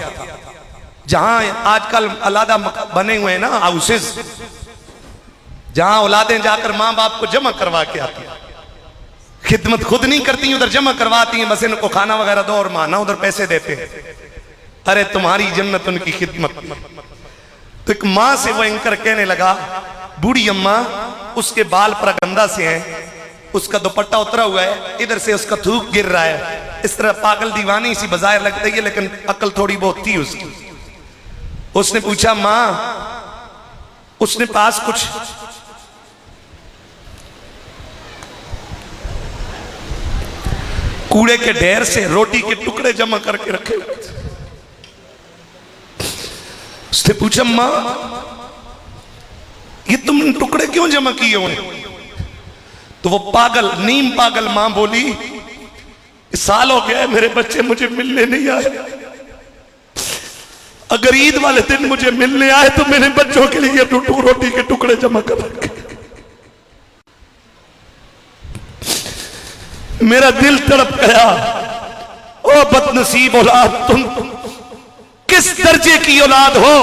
जहां आजकल अलग बने हुए हैं ना हाउसेस, जहां औलादें जाकर माँ बाप को जमा करवा के आती हैं। खिदमत खुद नहीं करती, उधर जमा करवाती हैं, बस इनको खाना वगैरह दो और माना उधर पैसे देते हैं। अरे तुम्हारी जन्नत उनकी खिदमत। तो एक माँ से वो एंकर कहने लगा, बूढ़ी अम्मा उसके बाल प्रगंदा से हैं, उसका दुपट्टा उतरा हुआ है, इधर से उसका थूक गिर रहा है, इस तरह पागल दीवानी सी बाजार लगती है, लेकिन अकल थोड़ी बहुत थी उसकी। उसने पूछा माँ, उसने पास कुछ कूड़े के ढेर से रोटी के टुकड़े जमा करके रखे। उसने पूछा माँ ये तुम टुकड़े क्यों जमा किए हुए? तो वो पागल नीम पागल मां बोली, साल हो गया मेरे बच्चे मुझे मिलने नहीं आए, अगर ईद वाले दिन मुझे मिलने आए तो मेरे बच्चों के लिए रोटी के टुकड़े जमा कर रखे। मेरा दिल तड़प गया। ओ बदनसीब औलाद, तुम किस दर्जे की औलाद हो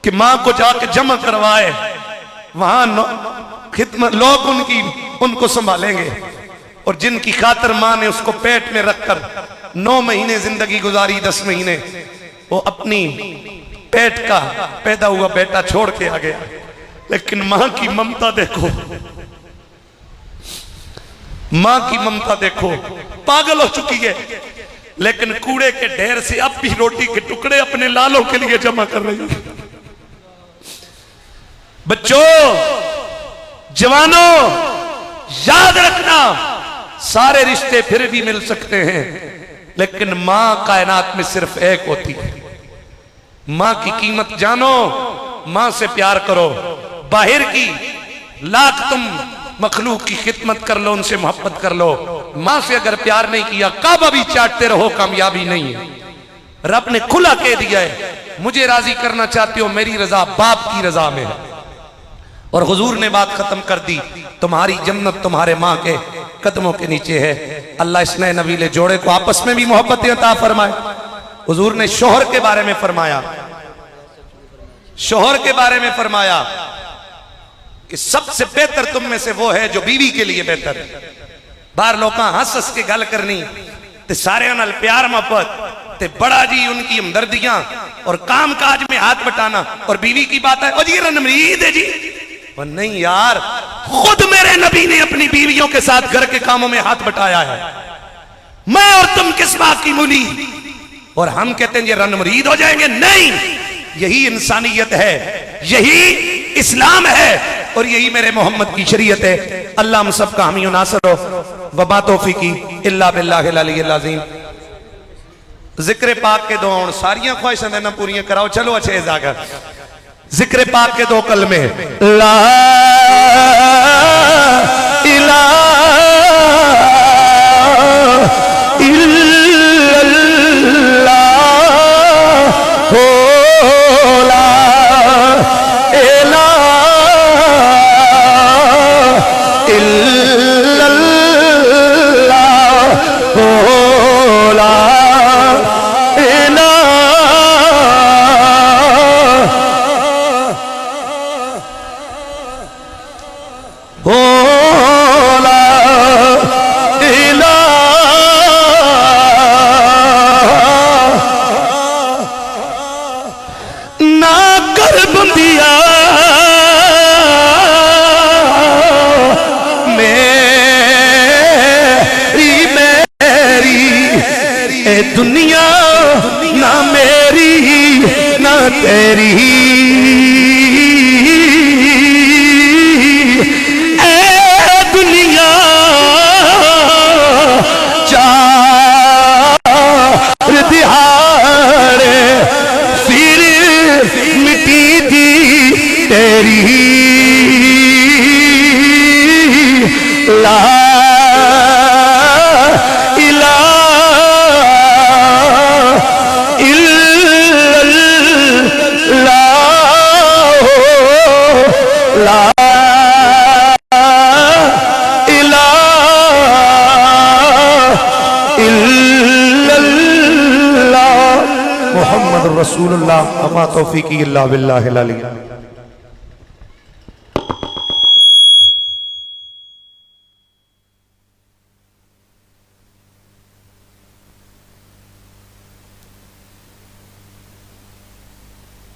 कि मां को जाके जमा करवाए, वहां खिदमत लोग उनको संभालेंगे, और जिनकी खातर मां ने उसको पेट में रखकर 9 महीने जिंदगी गुजारी, 10 महीने, वो अपनी पेट का पैदा हुआ बेटा छोड़ के आ गया। लेकिन मां की ममता देखो, मां की ममता देखो, पागल हो चुकी है, लेकिन कूड़े के ढेर से अब भी रोटी के टुकड़े अपने लालों के लिए जमा कर रही है। बच्चों, जवानों, याद रखना सारे रिश्ते फिर भी मिल सकते हैं, लेकिन मां कायनात में सिर्फ एक होती है। मां की कीमत जानो, मां से प्यार करो। बाहर की लाख तुम मखलूक की खिदमत कर लो, उनसे मोहब्बत कर लो, मां से अगर प्यार नहीं किया काबा भी चाटते रहो, कामयाबी नहीं है। रब ने खुला कह दिया है, मुझे राजी करना चाहते हो, मेरी रजा बाप की रजा में है। और हुजूर ने बात खत्म कर दी, तुम्हारी जन्नत तुम्हारे मां के कदमों के नीचे है। अल्लाह इस नए नवीले जोड़े को आपस में भी मोहब्बत अता फरमाए। हुजूर ने शोहर के बारे में फरमाया, शोहर के बारे में फरमाया, कि सबसे बेहतर तुम में से वो है जो बीवी के लिए बेहतर है। बाहर लोग हंस हंस के गल करनी ते सारे नाल प्यार मोहब्बत ते बड़ा जी उनकी हमदर्दियां और काम काज में हाथ बटाना, और बीवी की बात है और जी रनमरीद है जी। और नहीं यार, खुद मेरे नबी ने अपनी बीवियों के साथ घर के कामों में हाथ बटाया है। मैं और तुम किस बात की मूली, और हम कहते हैं ये रनमरीद हो जाएंगे। नहीं, यही इंसानियत है, यही इस्लाम है, और यही मेरे मोहम्मद की शरीयत है। अल्लाह हम सब का हामी नासर हो। वबा तौफीकी इल्ला बिल्लाहिल अलिय्यिल अज़ीम। जिक्र पाक के दो सारियां ख्वाहिशां ना पूरी कराओ। चलो अच्छे जाकर जिक्र पाक के दो कलमे, ला इलाहा इल्लल्लाह हो, ला इलाहा इल्लल्लाह हो, ला दुनिया ना मेरी ना तेरी, ए दुनिया चार दिहाड़े फिर मिटी दी तेरी, ला रसूलुल्लाह अमा तौफीकी इल्ला बिल्लाहिल अली।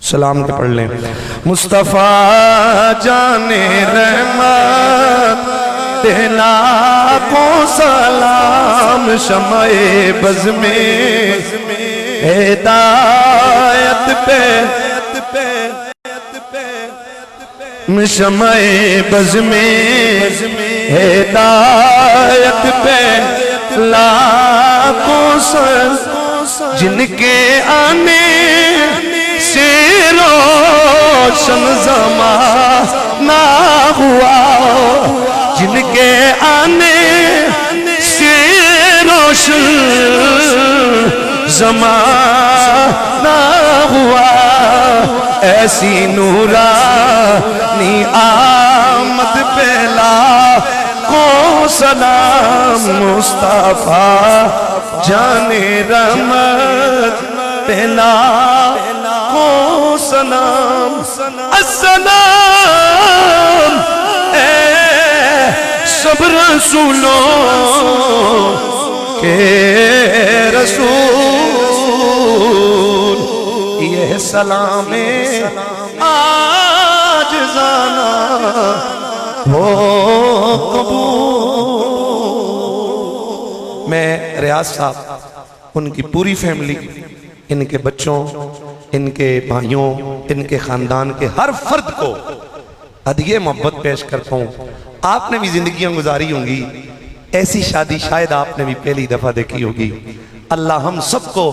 सलाम के पढ़ लें। मुस्तफा जाने रहमत तेना को सलाम, शमए बज़ में हिदायत पे शमए बज़ में हिदायत पे लाखों सर, जिनके आने से रोशन ज़माना हुआ, जिनके आने से रोशन ज़माना हुआ, ऐसी नूरानी आमद पहला को सलाम, मुस्तफा जाने रहमत पहला को सलाम, अस्सलाम ए सब रसूलों के रसूल, यह सलामे आज जाना हो कबूल। मैं रियाज साहब, उनकी पूरी फैमिली, इनके बच्चों, इनके भाइयों, इनके खानदान के हर फर्द को अदिये मोहब्बत पेश करता हूँ। आपने भी जिंदगियां गुजारी होंगी, ऐसी शादी शायद आपने भी पहली दफा देखी होगी। अल्लाह हम सबको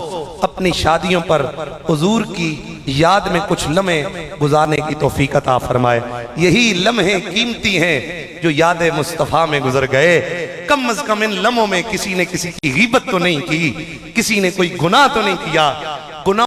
अपनी शादियों पर हुजूर की याद में कुछ लम्हे गुजारने की तौफीक अता फरमाए। यही लम्हे कीमती हैं जो याद मुस्तफ़ा में गुजर गए। कम अज कम इन लम्हों में किसी ने किसी की गीबत तो नहीं की, किसी ने कोई गुनाह तो नहीं किया। गुनाह